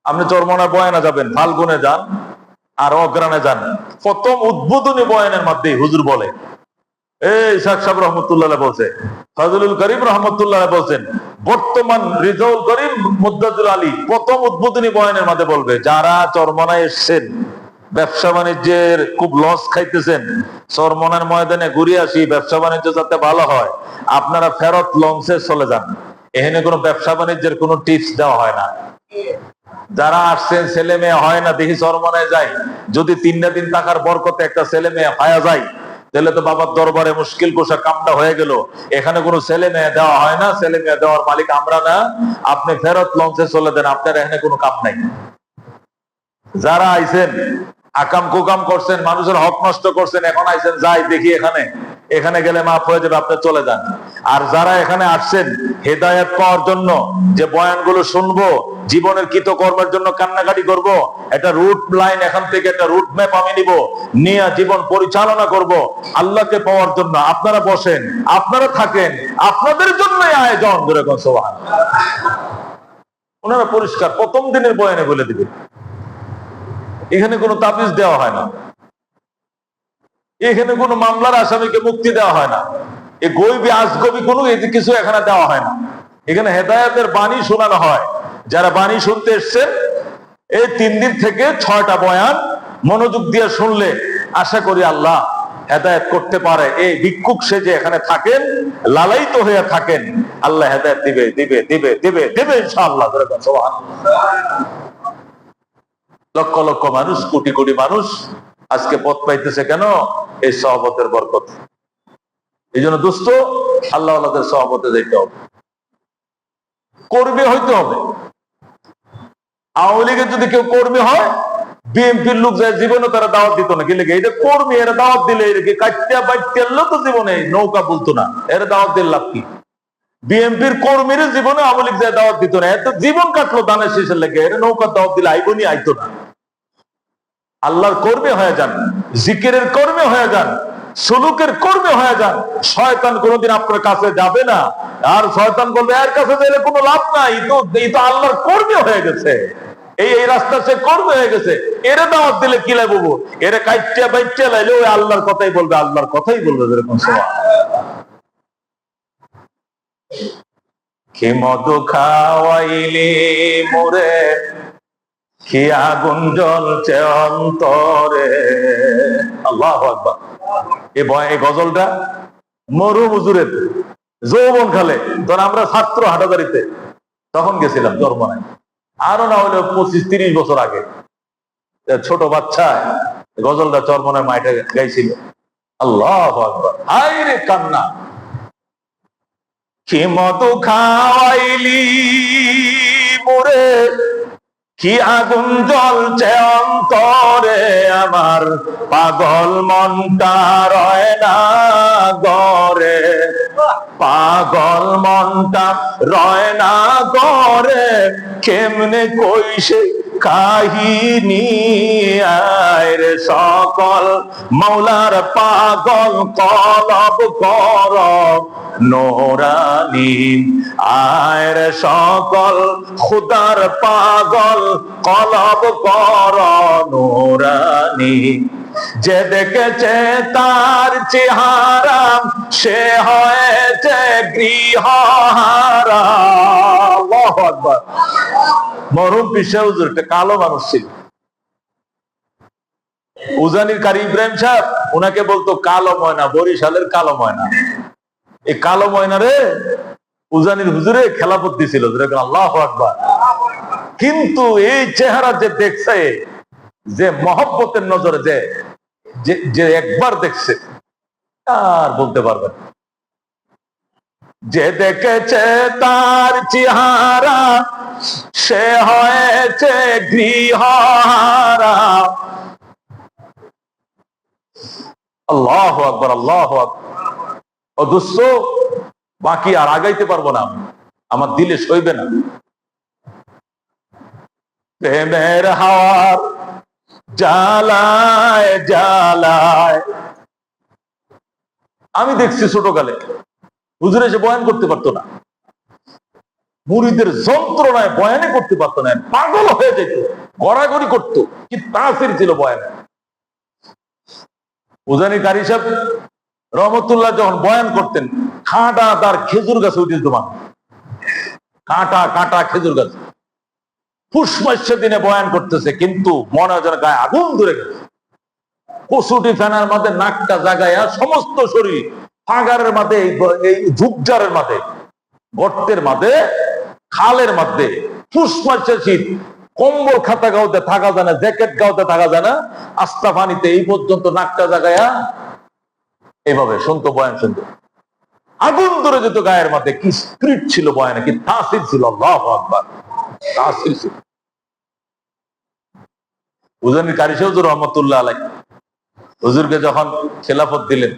আপনি চরমনায় বয়ানে যাবেন, ফাল্গুনে যান আর অগ্রাণে যান, প্রথম উদ্বোধনী বয়ানের মধ্যে হুজুর বলে, এই শাহ সাহেব রহমতুল্লাহ বলছে, ফজলুল করিম রহমতুল্লাহ বলছেন, বর্তমান রিজাউল করিম মুদ্দাজুল আলী প্রথম উদ্বোধনী বয়ানের মধ্যে বলবে, যারা চরমনায় এসছেন, ব্যবসা বাণিজ্যের খুব লস খাইতেছেন, চরমনার ময়দানে ঘুরে আসি, ব্যবসা বাণিজ্য যাতে ভালো হয়, আপনারা ফেরত লঞ্চে চলে যান, এখানে কোনো ব্যবসা বাণিজ্যের কোনো টিপস দেওয়া হয় না। যারা আসছেন ছেলে মেয়ে হয় না, দেখি চরমনায় যাই, যদি 3 দিন টাকার বরকতে একটা ছেলে মেয়ে পাওয়া যায়, তাহলে তো বাবার দরবারে মুশকিল কোষা কামটা হয়ে গেল। এখানে কোনো ছেলে মেয়ে দেওয়া হয় না, ছেলে মেয়ে দেওয়ার মালিক আমরা না, আপনি ফেরত লঞ্চে চলে দেন, আপনার এখানে কোনো কাম নাই। যারা আইছেন আকাম কুকাম করছেন, মানুষের হক নষ্ট করছেন, এখন আইছেন যাই দেখি এখানে, এখানে গেলে মাফ হয়ে যাবে, আপনি চলে যান। আর যারা এখানে আসছেন হেদায়েত পাওয়ার জন্য, যে বয়ানগুলো শুনবো, জীবনের কৃতকর্মের জন্য কান্নাকাটি করব, একটা রুট লাইন এখান থেকে একটা রুট ম্যাপ আমি নিব, নিয়ে জীবন পরিচালনা করব আল্লাহকে পাওয়ার জন্য, আপনারা বসেন, আপনারা থাকেন, আপনাদের জন্যই আয়োজন, যেরকম সুবহানাল্লাহ। ওনারা পরিষ্কার প্রথম দিনের বয়ানে বলে দিবে, এখানে কোনো তাবিজ দেওয়া হয় না, এখানে কোনো মামলার আসামিকে মুক্তি দেওয়া হয় না, এই গইবি আজগবি কোনো কিছু এখানে দেওয়া হয় না। এখানে হেদায়েতের বাণী শোনানো হয়। যারা বাণী শুনতে এসছেন, এই 3 দিন থেকে 6টা বয়ান মনোযোগ দিয়ে শুনলে আশা করি আল্লাহ হেদায়েত করতে পারে। এই ভিক্ষুক সেজে এখানে থাকেন, লালায়িত হয়ে থাকেন, আল্লাহ হেদায়েত দিবে দিবে দিবে দিবে দিবে ইনশাআল্লাহ। লক্ষ লক্ষ মানুষ, কোটি কোটি মানুষ আজকে পথ পাইতেছে কেন? এই সহবতের বরকত। এই জন্য দোস্ত, আল্লাহ আল্লাহদের সহবতে যেতে হবে, কর্মী হইতে হবে। আওয়ামী লীগের যদি কেউ কর্মী হয়, বিএনপির লোক যায় জীবনে তারা দাওয়াত দিত না, কি লেগে? এটা কর্মী, এরা দাওয়াত দিলে এরকে কাটিয়া বাইতেল তো জীবনে নৌকা বলতো না, এরা দাওয়াত দিল লাভ কি? বিএনপির কর্মীর জীবনে আওয়ামী লীগ যায় দাওয়াত দিত না, এত জীবন কাটলো দানের শেষের লেগে, এরা নৌকার দাওয়াত দিলে আইবনি, আইতো না। আল্লাহর কর্মী হয়ে যান, জিকিরের কর্মী হয়ে যান, সুলুকের কর্মী হয়ে যান। শয়তান কোনোদিন আপনার কাছে যাবে না, আর শয়তান বলবে এর কাছে গেলে কোনো লাভ নাই, এই তো আল্লাহর কর্মী হয়ে গেছে, এই রাস্তা সে কর্মী হয়ে গেছে, এরে দাওয়াত দিলে কি লাগবো? এরে কাইটিয়া বাইটিয়া লাইলে ওই আল্লাহর কথাই বলবে, আল্লাহর কথাই বলবে, যেরকম কি মধু খাওয়াইলি মোরে, কি আগুন জ্বলছে অন্তরে। আল্লাহু আকবার। এই গজলটা মরহুম হুজুরের যৌবন কালে, তখন আমরা ছাত্র হাটাদারিতে তখন গেছিলাম চরমনায়, আরো না হলে 25-30 বছর আগে, ছোট বাচ্চা গজলটা চরমনায় মাইটা গাইছিল। আল্লাহু আকবার। হায় রে কান্না, কি মধু খাওয়াইলি মোরে, কি আগুন জ্বলছে অন্তরে, আমার পাগল মনটা রয় না গরে, পাগল মনটা রয় না করে, কেমনে কইছে কাহিনী। আয়ের সকল মৌলার পাগল কলব কর নোরানি। আয়ের সকল খুদার পাগল কলব কর নোরানি। যে দেখেছে তার চেহারা সে হয়েছে গৃহহারা। আল্লাহু আকবার। মরহুম পীর সাহেব হুজুর একটা কালো মানুষ ছিল। উজানির কারি ইব্রাহিম সাহেব ওনাকে বলতো কালো ময়না, বরিশালের কালো ময়না। এই কালো ময়না রে উজানির হুজুরে খেলাফত দিছিল। আল্লাহু আকবার। কিন্তু এই চেহারা যে দেখছে, যে মহব্বতের নজরে যে একবার দেখছে আর বলতে পারবেন। যে দেখেছে তার চেহারা সে হয়েছে গৃহহারা। আল্লাহু আকবার, আল্লাহু আকবার। ও দোস্ত, বাকি আর আগাইতে পারবো না, আমার দিলে সইবে না। প্রেমের হাওয়ার জ্বালায় জ্বালায় আমি দেখছি ছোটকালে হুজুর এসে বয়ান করতে পারতো না, মুরিদের যন্ত্রণায় বয়ানে করতে পারতো না, পাগল হয়ে যেত, গড়াগড়ি করতো। কি তাসির ছিল বয়ানে। উজানি কারি সাহেব রহমতুল্লাহ যখন বয়ান করতেন, কাঁটা তার খেজুর গাছে উঠে যেত, কাঁটা কাঁটা খেজুর গাছ। ফুসমাসে দিনে বয়ান করতেছে, কিন্তু মনে হয় যেন গায়ে আগুন ধরে গেছে। কসুটি ফেনার মধ্যে নাকটা জাগায়া সমস্ত শরীর ফাগারের মাঝে, এই ঝুপঝাড়ের মাঝে, গর্তের মাঝে, খালের মধ্যে, ফুসমাসে শীত, কম্বল খাতা গাওতে থাকা যায় না, জ্যাকেট গাওতে থাকা যায় না, আস্তা পানিতে এই পর্যন্ত নাকটা জাগায়া এইভাবে শুনতো, বয়ান শুনতো। আগুন ধরে যেত গায়ের মধ্যে। কি স্পিরিট ছিল বয়ানে, কি তাসির ছিল। আল্লাহু আকবার, তাসির ছিল। উজানি কারি সাহেব হুজুর রহমতুল্লাহ আলাইহি হুজুরকে যখন খেলাফত দিলেন,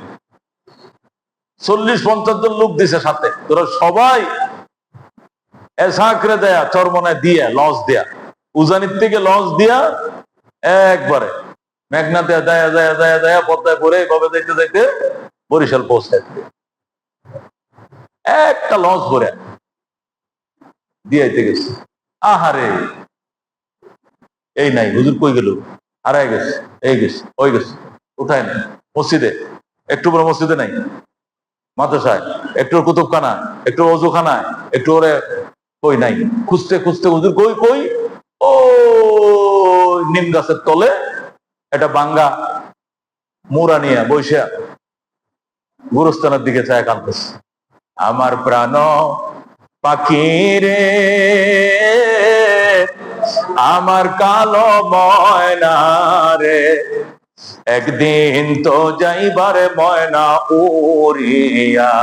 40-50 জন লোক দিছে সাথে। তোরা সবাই এসাকরে দেয়া, চরমনায় দিয়া, লঞ্চ দেয়া, উজানির থেকে লঞ্চ দিয়া একবারে মেঘনা দেয়া দেয়া দেয়া দেয়া দেয়া পদ্মায় পরে এইভাবে যাইতে যাইতে বরিশাল পৌঁছায় একটা লঞ্চ ভরে দিয়াইতে গেছে। আহারে, এই নাই, হুজুর কই গেল, হারাই গেছে, এই গেছে, ওই গেছে, কোথায় নাই, মসজিদে একটু বড়, মসজিদে নাই, মাদ্রাসায় একটু, কুতুবখানা একটু, অজুখানায় একটু, ওরে কই নাই। খুঁজতে খুঁজতে হুজুর কই কই, ও নিম গাছের তলে এটা বাঙ্গা মুরা নিয়ে বৈশা গুরুস্থানের দিকে চায় কাঁদতেছে। আমার প্রাণ পাখি রে, আমার কালো ময়না রে, একদিন তো যাইবারে ময়না উড়িয়া,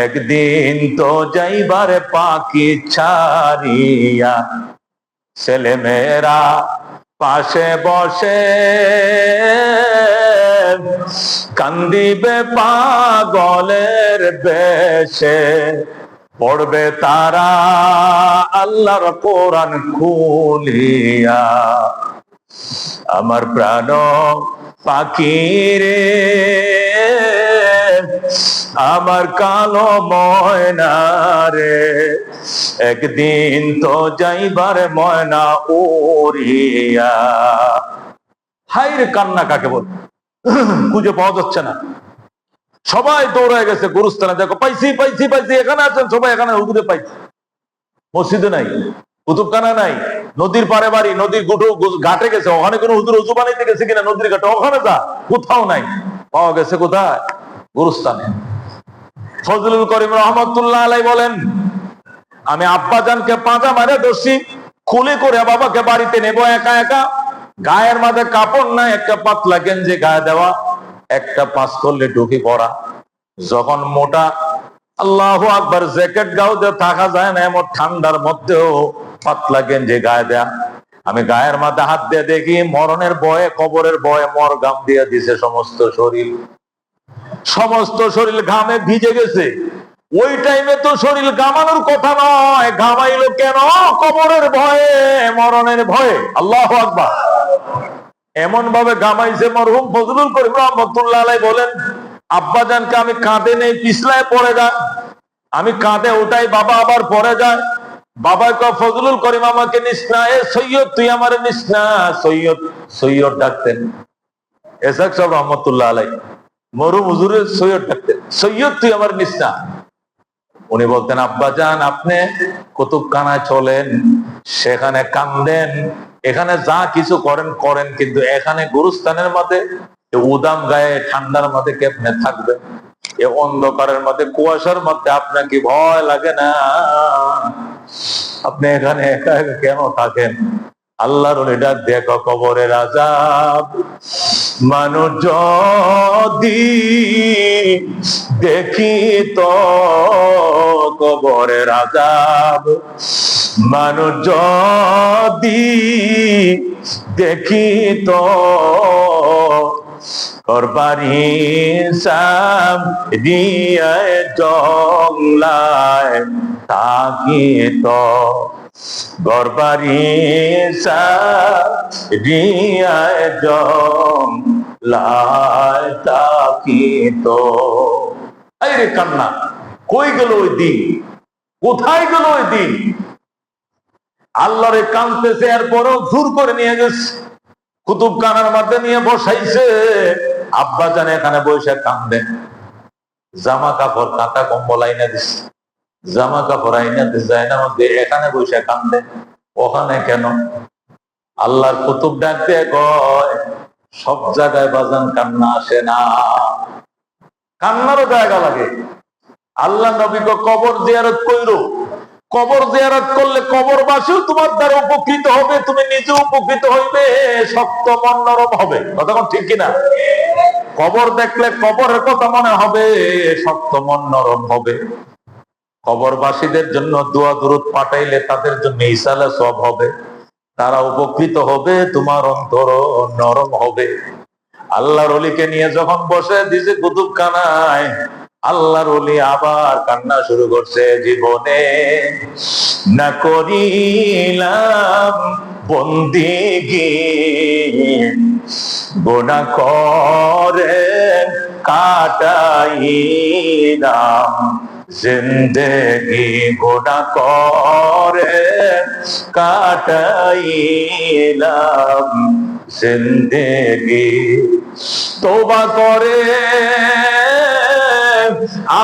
একদিন তো যাইবারে পাখি ছাড়িয়া। ছেলে মেয়েরা পাশে বসে কান্দিবে পাগলের বেশে, পড়বে তারা আল্লাহর কোরআন খুলিয়া। আমার প্রাণ পাখি রে, আমার কালো ময়না রে, একদিন তো যাইবার ময়না উড়িয়া। হাইরে কান্না কাকে বল, খুঁজে পাওয়া যাচ্ছে না। সবাই দৌড়ায় গেছে গুরুস্থানে, দেখো পাইছি পাইছি পাইছি, এখানে আছেন সবাই, এখানে হুজুরে পাইছি। মসজিদে নাই, কুতুবখানা নাই, নদীর পারে বাড়ি, নদীর ঘাটে গেছে, ওখানে কোনো হুজুর উজু বানাইতে গেছে কিনা নদীর ঘাটে, ওখানে যা, কোথাও নাই। পাওয়া গেছে কোথায়? গুরুস্থানে। ফজলুল করিম রহমতুল্লাহ আলাইহি বলেন, আমি আব্বাজানকে পাঁজা মারে ধরছি, খুলে করে বাবাকে বাড়িতে নেব একা একা, গায়ের মাঝে কাপড় নাই, একটা পাতলা গেঞ্জি গায়ে দেওয়া, একটা 5 করলে ঢুকি পড়া। যখন মোটা আল্লাহু আকবার জ্যাকেট গাউতে থাকা যায় না, এমন ঠান্ডার মধ্যেও পাতলা গেঞ্জি গায়ে দেয়া। আমি গায়ের মাঝে হাত দিয়ে দেখি মরণের ভয়ে, কবরের ভয়ে মরগাম দিয়ে দিছে সমস্ত শরীর। সমস্ত শরীর ঘামে ভিজে গেছে, ওই টাইমে তো শরীর ঘামানোর কথা নয়, ঘামাইলো কেন? কবরের ভয়ে, মরণের ভয়ে। আল্লাহু আকবার। এমন ভাবে ঘামাইছে, মরহুম ফজলুল করিম রহমতুল্লাহ আলাইহি বলেন, আব্বাজানকে আমি কাঁধে নেই, পিছলায় পড়ে যায়, আমি কাঁধে উঠাই, বাবা আবার পড়ে যায়। বাবা কয়, ফজলুল করিম আমাকে নিস না, এ সৈয়দ তুই আমার নিস না। সৈয়দ সৈয়দ ডাকতেন এসাক সাহেব রহমতুল্লাহ আলাইহি, মরহুম হুজুরের সৈয়দ ডাকতেন, সৈয়দ তুই আমার নিস না। উনি বলতেন, আব্বাজান আপনি কুতুবখানায় চলেন, সেখানে কান্দেন, এখানে যা কিছু করেন করেন, কিন্তু এখানে গুরুস্থানের মধ্যে উদাম গায়ে ঠান্ডার মধ্যে কেমনে থাকবে? এ অন্ধকারের মধ্যে, কুয়াশার মধ্যে আপনার কি ভয় লাগে না? আপনি এখানে একা একা কেন থাকেন? আল্লাহর ওলি ডাক দেখো, কবরের আযাব মানুষ যদি দেখি তো, কবরের আযাব মানুষ যদি দেখি তো, করবারি সাম দিয়ায় জংলায় থাকি তো, গরবারি সারিয়ায় জংলায় থাকি তো। এই রে কান্না, কই গেল ওই দিন? কোথায় গেল ওই দিন? আল্লাহরে কাঁদতেছে, এরপরও জোর করে নিয়ে গেছে, কুতুবখানার মধ্যে নিয়ে বসাইছে। আব্বাজান এখানে বসে কান্দেন, জামা কাপড় কাঁথা কম্বল আইনা দিচ্ছে, জামা কাপড় আইনা যায় না মধ্যে, এখানে বসে কান্দে। ওখানে কেন? আল্লাহর কুতুব ডাক দিয়ে কয়, সব জায়গায় বাজান কান্না আসে না, কান্নারও জায়গা লাগে। আল্লাহ নবীকে কবর জিয়ারত কইরো, কবর জিয়ারত করলে কবরবাসীও তোমার দ্বারা উপকৃত হবে, তুমি নিজে উপকৃত হইবে, শক্ত মন নরম হবে। কথা কোন ঠিক কিনা? কবর দেখলে কবরের কথা মনে হবে, শক্ত মন নরম হবে। কবরবাসীদের জন্য দোয়া দুরূদ পাঠাইলে তাদের জন্য ইসালা সব হবে, তারা উপকৃত হবে, তোমার অন্তর নরম হবে। আল্লাহর ওলিকে নিয়ে যখন বসে দিছে কুতুবখানায়, আল্লাহর ওলি আবার কান্না শুরু করছে, জীবনে না করিলাম বন্দিগি, গুনাহ করে কাটাইলাম জিন্দেগি, গুনাহ করে কাটাইলাম জিন্দেগি, তওবা করে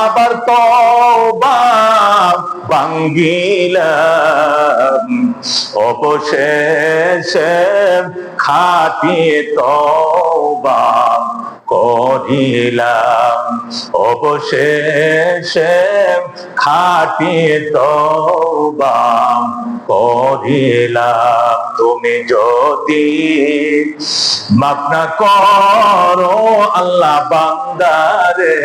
আবার তওবা ভাঙ্গিলাম, অবশেষে খাঁটি তওবা করিলাম, অবশেষে খাঁটি তওবা করিলাম। তুমি যদি মাফ না করো আল্লাহ বান্দারে,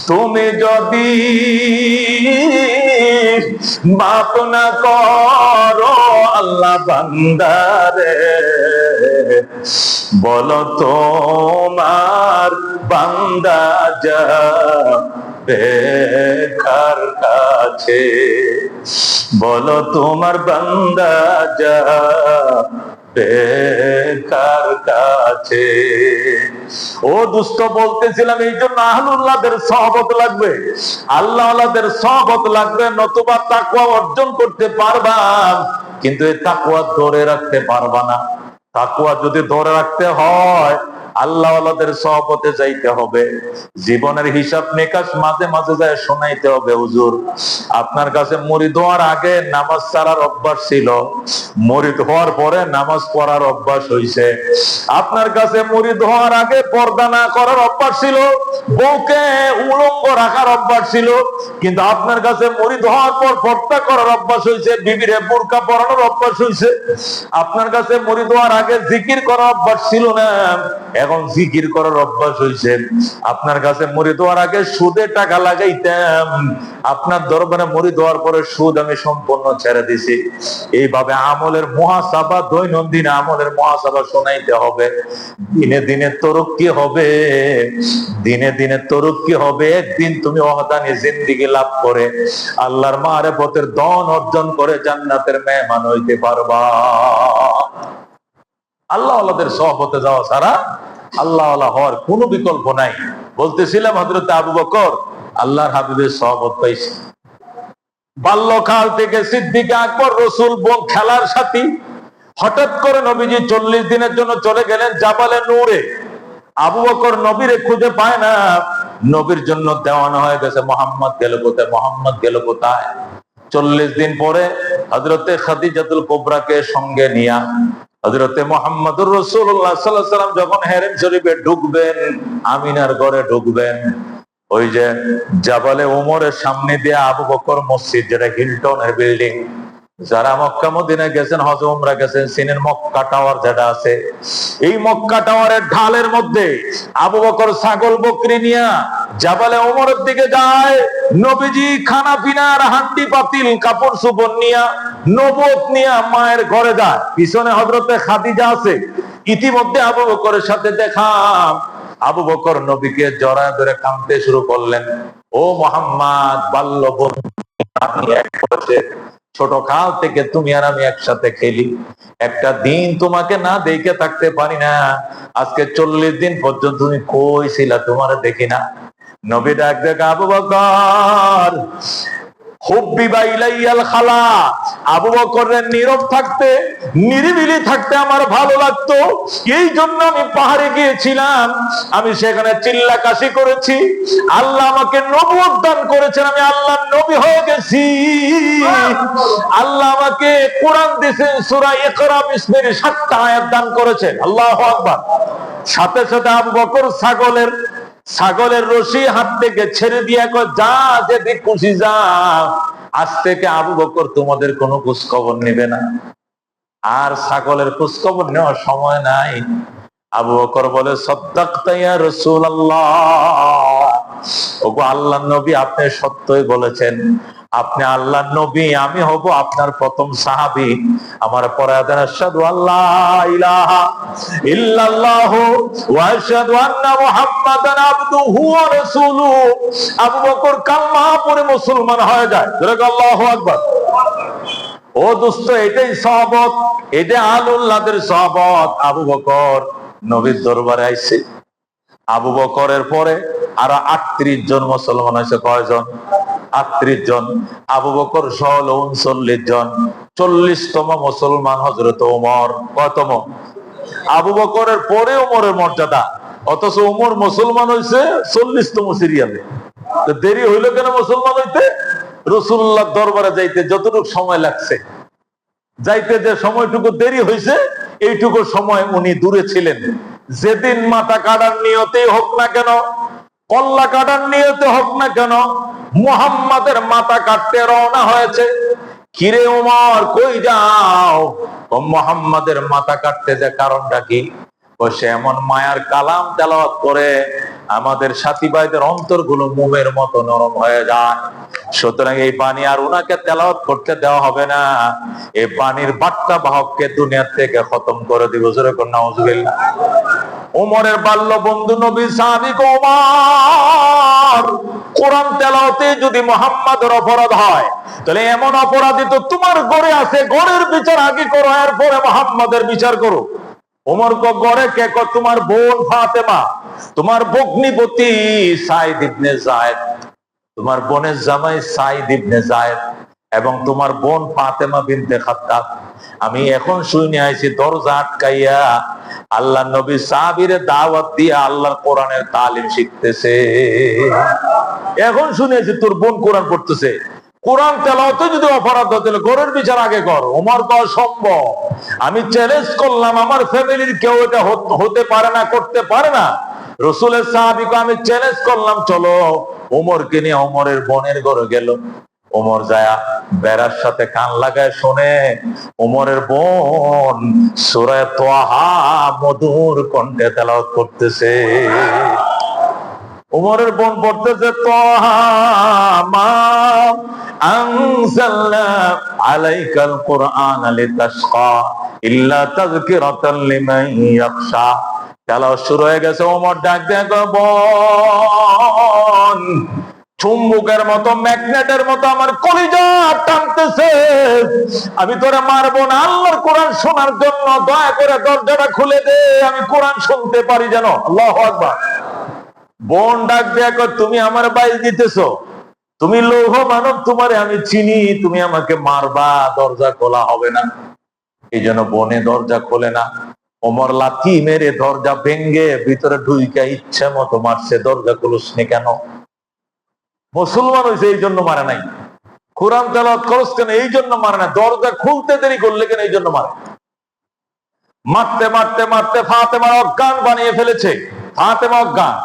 তুমি যদি মাফ না করো আল্লাহ বান্দারে, বলো তোমার বান্দা যাবে কার কাছে, বলো তোমার বান্দা যাবে কার কাছে। ও দুস্থ, বলতেছিলাম এই জন্য আহলুল্লাহদের সহবত লাগবে, আল্লাহ আল্লাহদের সহবত লাগবে, নতুবা তাকওয়া অর্জন করতে পারবা, কিন্তু এই তাকওয়া ধরে রাখতে পারবা না। তাকওয়া যদি ধরে রাখতে হয়, আল্লাহ আল্লাহদের সহবতে যাইতে হবে, জীবনের হিসাব নিকাশ মাঝে মাঝে যায় শোনাইতে হবে, হুজুর আপনার কাছে মুরিদ হওয়ার আগে নামাজ ছাড়ার অভ্যাস ছিল, মুরিদ হওয়ার পরে নামাজ পড়ার অভ্যাস হইছে। আপনার কাছে মুরিদ হওয়ার আগে পর্দা না করার অভ্যাস ছিল, বউকে উলঙ্গ রাখার অভ্যাস ছিল, কিন্তু আপনার কাছে মুরিদ হওয়ার পর পর্দা করার অভ্যাস হইছে, বিবিরে বোরকা পরানোর অভ্যাস হইছে। আপনার কাছে মুরিদ হওয়ার আগে আগে জিকির করার অভ্যাস ছিল না, এখন জিকির করার অভ্যাস হয়েছে। আপনার কাছে মুরিদ হওয়ার আগে সুদে টাকা লাগাইতাম, আপনার দরবারে মুরিদ হওয়ার পরে সুদ আমি সম্পূর্ণ ছেড়ে দিছি। এইভাবে আমলের মুহাসাবা, দৈনন্দিন আমলের মুহাসাবা শোনাইতে হবে। দিনে দিনে তরক্কি হবে, দিনে দিনে তরক্কি হবে। একদিন তুমি ওয়াহদানি জিন্দেগি লাভ করে আল্লাহর মারিফতের ধন অর্জন করে জান্নাতের মেহমান হইতে পারবা। আল্লাহ আল্লাহদের সহবতে যাওয়া ছাড়া আল্লাহ আল্লাহ হওয়ার কোনো বিকল্প নাই। বলতেছিলাম হযরত আবু বকর আল্লাহর হাবিবের সহবত পাইছে। বাল্যকাল থেকে সিদ্দিক আকবর রাসূল বল খেলার সাথী। হঠাৎ করে নবীজি 40 দিনের জন্য চলে গেলেন জাবালে নূরে। আবু বকর নবীরে খুঁজে পায় না, নবীর জন্য দেওয়ানা হয়ে গেছে মোহাম্মদ গেল কোথায়, মোহাম্মদ গেল কোথায়। 40 দিন পরে হযরতে খাদিজাতুল কুবরাকে সঙ্গে নিয়া হযরতে মুহাম্মদুর রাসূলুল্লাহ সাল্লাল্লাহু আলাইহি ওয়াসাল্লাম যখন হেরেম শরীফে ঢুকবেন, আমিনার ঘরে ঢুকবেন, ওই যে জাবালে ওমরের সামনে দিয়ে আবু বকর মসজিদ, যেটা হিলটনের বিল্ডিং, যারা মক্কা মদিনা গেছেন, হজ উমরা গেছেন, সিনের মক্কা টাওয়ার যেটা আছে, এই মক্কা টাওয়ারের ঢালের মধ্যে আবু বকর ছাগল বকরি নিয়া জাবালে ওমরের দিকে যায়। নবীজি খানা পিনার হান্ডি পাতিল কাপড় চোপড় নিয়া নবুয়ত নিয়া মায়ের ঘরে যায়। পিছনে হযরতে খাদিজা আছে। ইতিমধ্যে আবু বকরের সাথে দেখা। আবু বকর নবীকে জড়ায় ধরে কাঁদতে শুরু করলেন। ও মুহাম্মদ, বাল্য বন্ধু, আপনি এক বছর ছোট কাল থেকে তুমি আর আমি একসাথে খেলি, একটা দিন তোমাকে না দেখে থাকতে পারি না। আজকে 40 দিন পর্যন্ত তুমি কই ছিলা, তোমার দেখি না। নবী ডাক দেখ, আবু বকর হুব্বিবা ইলাইয়াল খালা। আবু বকরের নীরব থাকতে, নিরিবিলি থাকতে আমার ভালো লাগতো, এই জন্য আমি পাহাড়ে গিয়েছিলাম। আমি সেখানে চিল্লা কাশি করেছি। আল্লাহ আমাকে নবুয়ত দান করেছেন, আমি আল্লাহর নবী হয়ে গেছি। আল্লাহ আমাকে কোরআন দিয়েছেন, সূরা ইকরা বিসমির 7টা আয়াত দান করেছেন। আল্লাহু আকবার। সাথে সাথে আবু বকর ছাগলের রশি হাত থেকে ছেড়ে দিয়ে কয়, যা যেদিক খুশি যা, আজ থেকে আবু বকর তোমাদের কোনো খোঁজ খবর নেবে না। আর ছাগলের খোঁজ খবর নেওয়ার সময় নাই। আবু বকর বলে, সাদ্দাকতা ইয়া রাসূলুল্লাহ, ওগো আল্লাহর নবী, আপনি সত্যই বলেছেন, আপনি আল্লাহর নবী, আমি হব আপনার প্রথম সাহাবী। আমার পরে আদান আশহাদু আল্লা ইলাহা ইল্লাল্লাহু ওয়া আশহাদু আন্না মুহাম্মাদান আবদুহু ওয়া রাসূলুহু। আবু বকর কালেমা পড়ে মুসলমান হয়ে যায়। আল্লাহু আকবার। ও দোস্ত, এটাই সহবত, এটা আলুল্লাহদের সহবত। আবু বকর নবীর দরবারে আইছে। আবু বকরের পরে আরো 38 জন মুসলমান হয়েছে। কয়জন? 38 জন। আবু বকর সহ 39 জন। 40তম মুসলমান হযরত ওমর। কতম? আবু বকরের পরে ওমরের মর্যাদা, অথচ ওমর মুসলমান হয়েছে 40তম সিরিয়ালে। তো দেরি হইল কেন মুসলমান হইতে? রাসূলুল্লাহর দরবারে যাইতে যতটুকু সময় লাগছে, যাইতে যে সময়টুকু দেরি হয়েছে, এইটুকু সময় উনি দূরে ছিলেন। যেদিন মাথা কাটার নিয়তেই হোক না কেন, কল্লা কাটার নিয়তে হোক না কেন, মুহাম্মাদের মাথা কাটতে রওনা হয়েছে। কিরে ওমর, কই যাও? মুহাম্মাদের মাথা কাটতে যে কারণটা কি? সে এমন মায়ার কালাম তেলাওয়াত করে আমাদের সাথী ভাইদের অন্তরগুলো মোমের মতো নরম হয়ে যায়। সুতরাং এই বাণী আর উনাকে তেলাওয়াত করতে দেওয়া হবে না। এই বাণীর বার্তা বাহককে দুনিয়া থেকে খতম করে দিব। জোরে করে নাউজুবিল্লাহ। ওমরের বাল্য বন্ধু নবী সাহাবী ওমর, কোরআন তেলাওয়াতে যদি মুহাম্মাদের অপরাধ হয়, তাহলে এমন অপরাধী তো তোমার ঘরে আছে, ঘরের বিচার আগে করো, এরপরে মুহাম্মাদের বিচার করো। ওমর গড়ে কে? তোমার বোন ফাতেমা, তোমার ভগ্নিপতি সাইদ ইবনে যায়েদ, তোমার বোনের জামাই সাইদ ইবনে যায়েদ, এবং তোমার বোন ফাতেমা বিনতে খাত্তাব। আমি এখন শুনে আইছি দরজা আটকাইয়া আল্লাহ নবী সাহাবীরে দাওয়াত দিয়া আল্লাহর কোরআনের তালিম শিখতেছে। এখন শুনেছি তোর বোন কোরআন পড়তেছে। কোরআন তেলাওয়াতে যদি অপরাধ হয়, তাহলে ঘরের বিচার আগে কর। ওমর তো অসম্ভব। আমি চ্যালেঞ্জ করলাম, আমার ফ্যামিলির কেউ এটা হতে পারে না, করতে পারে না। রাসূলের সাহাবীকে আমি চ্যালেঞ্জ করলাম, চলো। ওমরকে নিয়ে ওমরের বোনের ঘরে গেল। ওমর যায়া বেড়ার সাথে কান লাগায় শোনে ওমরের বোন সূরা তাহা মধুর কণ্ঠে তেলাওয়াত করতেছে। ওমরের বোন পড়তেছে তাহা মা আনজালনা আলাইকাল কুরআনা লিতাশকা ইল্লা তাযকিরাতাল লিমান ইয়াখশা। তেলাওয়াত শুরু হয়ে গেছে। ওমর ডাক দেয়, বোন চুম্বকের মতো, ম্যাগনেটের মতো আমার কলিজা টানতেছে, আমি তোরে মারবো না, আল্লাহর কোরআন শোনার জন্য দয়া করে দরজাটা খুলে দে, আমি কোরআন শুনতে পারি যেন। আল্লাহু আকবার। বোন ডাক দেয়া কয়, তুমি আমার বাইল দিতেছো, তুমি লৌহ মানব, তোমারে আমি চিনি, তুমি আমাকে মারবা, দরজা খোলা হবে না। এই জন্য বোনে দরজা খোলে না। ওমর লাথি মেরে দরজা ভেঙ্গে ভিতরে ঢুইকা ইচ্ছা মতো মারছে। দরজা খুলুসনি কেন? মুসলমান হয়েছে এই জন্য মারে নাই। কোরআন তেলাওয়াত করস কেন? এই জন্য মারে না। দরজা খুলতে দেরি করলে কেন? এই জন্য মারে। মারতে মারতে মারতে ফাতেমা অজ্ঞান বানিয়ে ফেলেছে। ফাতেমা অজ্ঞান।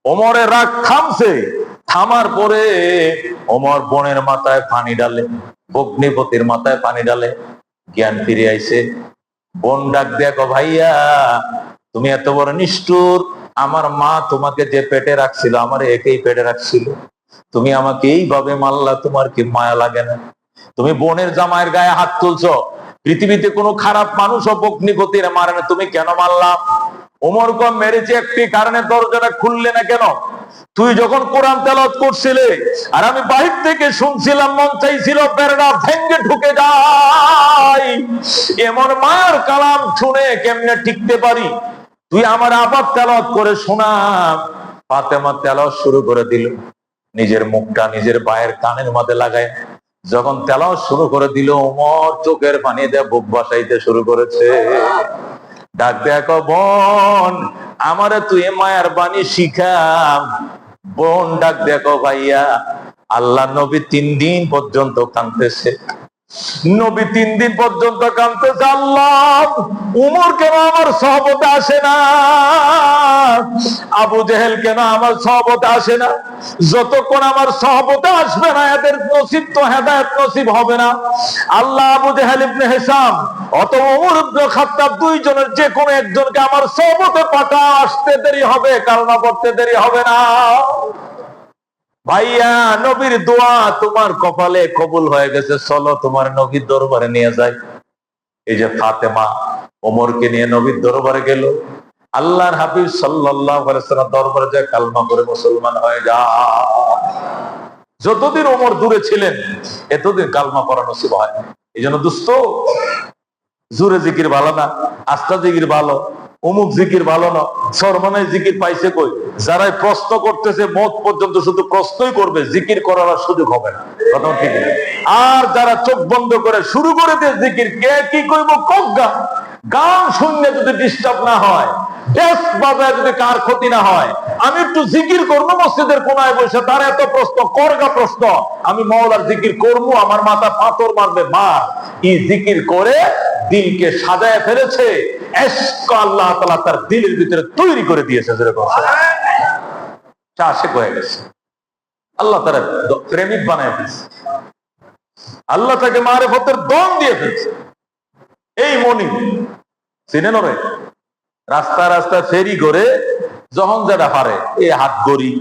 ওমরের রাগ থামছে। থামার পরে ওমর বোনের মাথায় পানি ডালে, ভগ্নিপতির মাথায় পানি ডালে, জ্ঞান ফিরে আইছে। বোন ডাক দেখো, ভাইয়া তুমি এত বড় নিষ্ঠুর, আমার মা তোমাকে যে পেটে রাখছিল, আমার একেই পেটে রাখছিল, তুমি আমাকে এইভাবে মারলা, তোমার কি মায়া লাগে না? তুমি বোনের জামাইয়ের গায়ে হাত তুলছো, পৃথিবীতে কোনো খারাপ মানুষও ভগ্নিপতির মারে না, তুমি কেন মারলা? ওমর কম মেরেছে একটি কারণে, দরজাটা খুললে না কেন? তুই যখন কোরআন তেলাওয়াত করছিলে আর আমি বাহির থেকে শুনছিলাম, মন চাইছিল পেরোটা ভেঙ্গে ঢুকে যাই, এমন মায়ের কালাম শুনে কেমনে টিকতে পারি? তুই আমার আবার তেলাওয়াত করে শোনা। ফাতেমা তেলাওয়াত শুরু করে দিল, নিজের মুখটা নিজের পায়ের কানের মধ্যে লাগায় যখন তেলাওয়াত শুরু করে দিল, ওমর চোখের পানি দিয়ে বুক বাসাইতে শুরু করেছে। ডাক দেখো, বোন আমারে তুই মায়ের বাণী শিখা। বোন ডাক দেখো, ভাইয়া আল্লাহ নবী 3 দিন পর্যন্ত কাঁদতেছে। নবী 3 দিন পর্যন্ত কাঁদতেছে, আল্লাহ উমর কেন আমার সহবতে আসে না? আবু জেহেল কেন আমার সহবতে আসে না? যতক্ষণ আমার সহবতে আসবে না, এদের নসিব তো হেদায়েত নসিব হবে না। আল্লাহ আবু জেহেল ইবনে হিসাম অথবা ওমর ইবনে খাত্তাব, দুইজনের যে কোনো একজনকে আমার সহবতে পাঠা, আসতে দেরি হবে, কালমা পড়তে দেরি হবে না। ভাইয়া নবীর দোয়া তোমার কপালে কবুল হয়ে গেছে, চলো তোমার নবীর দরবারে নিয়ে যাই। এই যে ফাতেমা ওমরকে নিয়ে নবীর দরবারে গেল। আল্লাহর হাবিব সাল্লাল্লাহু আলাইহি ওয়াসাল্লাম দরবারে যায়, কালমা করে মুসলমান হয়ে যা। যতদিন ওমর দূরে ছিলেন এতদিন কালমা পড়া নসিব হয়। এই জন্য দোস্ত, জোরে জিকির ভালো না, আস্তা জিকির ভালো, অমুক জিকির ভালো না, সরমানায় জিকির পাইছে কই? যারাই প্রশ্ন করতেছে মত পর্যন্ত শুধু প্রশ্নই করবে, জিকির করার সুযোগ হবে না। কথা ঠিক। আর যারা চোখ বন্ধ করে শুরু করে দিয়ে জিকির, কে কি কইব কজ্ঞা। গান শুনলে যদি ডিস্টার্ব না হয়, ডেস্ক বাজায় যদি কার ক্ষতি না হয়, আমি একটু জিকির করবো মসজিদের কোনায় বসে, তার এত প্রশ্ন, করগা প্রশ্ন, আমি মাওলার জিকির করবো, আমার মাথা পাথর মারবে মার। এই জিকির করে দিলকে সাজায় ফেলেছে, আল্লাহ তাআলা তার দিলের ভিতরে তৈরি করে দিয়েছে, যেরকম আশিক হয়ে গেছে। আল্লাহ তারা প্রেমিক বানায় ফেলছে, আল্লাহ তাকে মারিফতের দম দিয়ে ফেলছে। এই মনি চিনেন রে, রাস্তা রাস্তা ফেরি করে যখন যেটা পারে, এই হাত গড়ি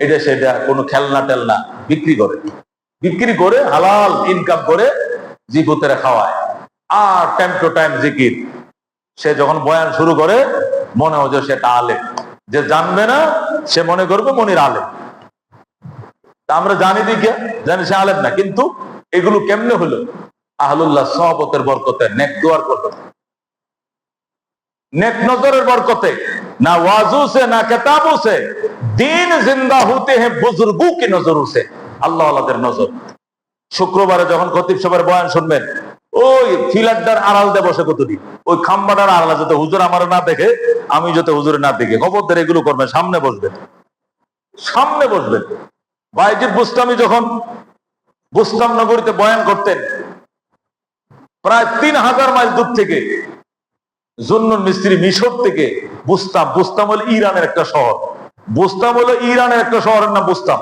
এটা সেটা কোনো খেলনা টেলনা বিক্রি করে হালাল ইনকাম করে জীবতেরা খাওয়ায়। আর টাইম টু টাইম জিকির। সে যখন বয়ান শুরু করে মনে হয় যে সেটা আলেম, যে জানবে না সে মনে করবে মনির আলেম। আমরা জানি দিকে জানি সে আলেম না, কিন্তু এগুলো কেমনে হলো? আহলুল্লাহ সহবতের বরকতে, নেক দুয়ার বরকতে, नेक नजर बरकते, ना वाजू से ना किताबों से, दीन जिंदा होते हैं बुजुर्गों की नजरों से। আল্লাহ আল্লাহদের নজর। শুক্রবারে যখন খতিব সাহেবের বয়ান শুনবেন, ওই ফিলারটার আড়াল দিয়ে বসে কতটি, ওই খাম্বাটার আড়ালে, যাতে হুজুর আমার না দেখে, আমি যাতে হুজুরে না দেখে, খবরদার এগুলো করবেন। সামনে বসবেন। বাইজিদ বুস্তামি যখন বুস্তাম নগরীতে বয়ান করতেন, প্রায় 3000 মাইল দূর থেকে, জুন্নুন মিস্ত্রি মিশর থেকে বুস্তাম হলো ইরানের একটা শহর, বুস্তাম হলো ইরানের একটা শহরের নাম বুস্তাম।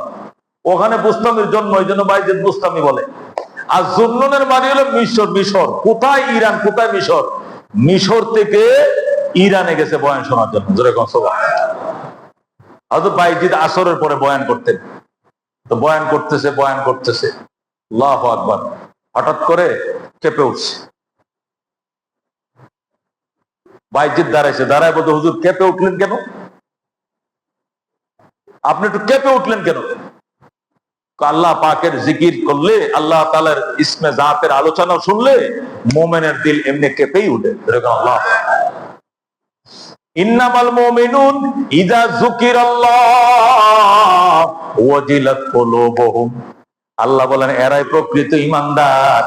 ওখানে বুস্তামির জন্ম, এই জন্য বাইজিদ বুস্তামি বলে। আর জুন্নুনের বাড়ি হলো মিশর। মিশর কোথায়? ইরান। কোথায়? মিশর। মিশর থেকে ইরানে গেছে বয়ান শোনার জন্য। যেরকম হয়তো বাইজিদ আসরের পরে বয়ান করতেন, তো বয়ান করতেছে আল্লাহু আকবার, হঠাৎ করে কেঁপে উঠছে। বাইজিদ দাঁড়ায় বলতে, হুজুর কেঁপে উঠলেন কেন? আপনি একটু কেঁপে উঠলেন কেন? আল্লাহ পাকের জিকির করলে, আল্লাহ তাআলার ইসমে জাতের আলোচনা শুনলে মোমেনের দিল এমনি কেঁপেই উঠে। আল্লাহ, ইন্নামাল মুমিনুন ইযা যুকিরাল্লাহ ওয়াজিলাত কুলুবুহুম। আল্লাহ বলেন এরাই প্রকৃত ঈমানদার,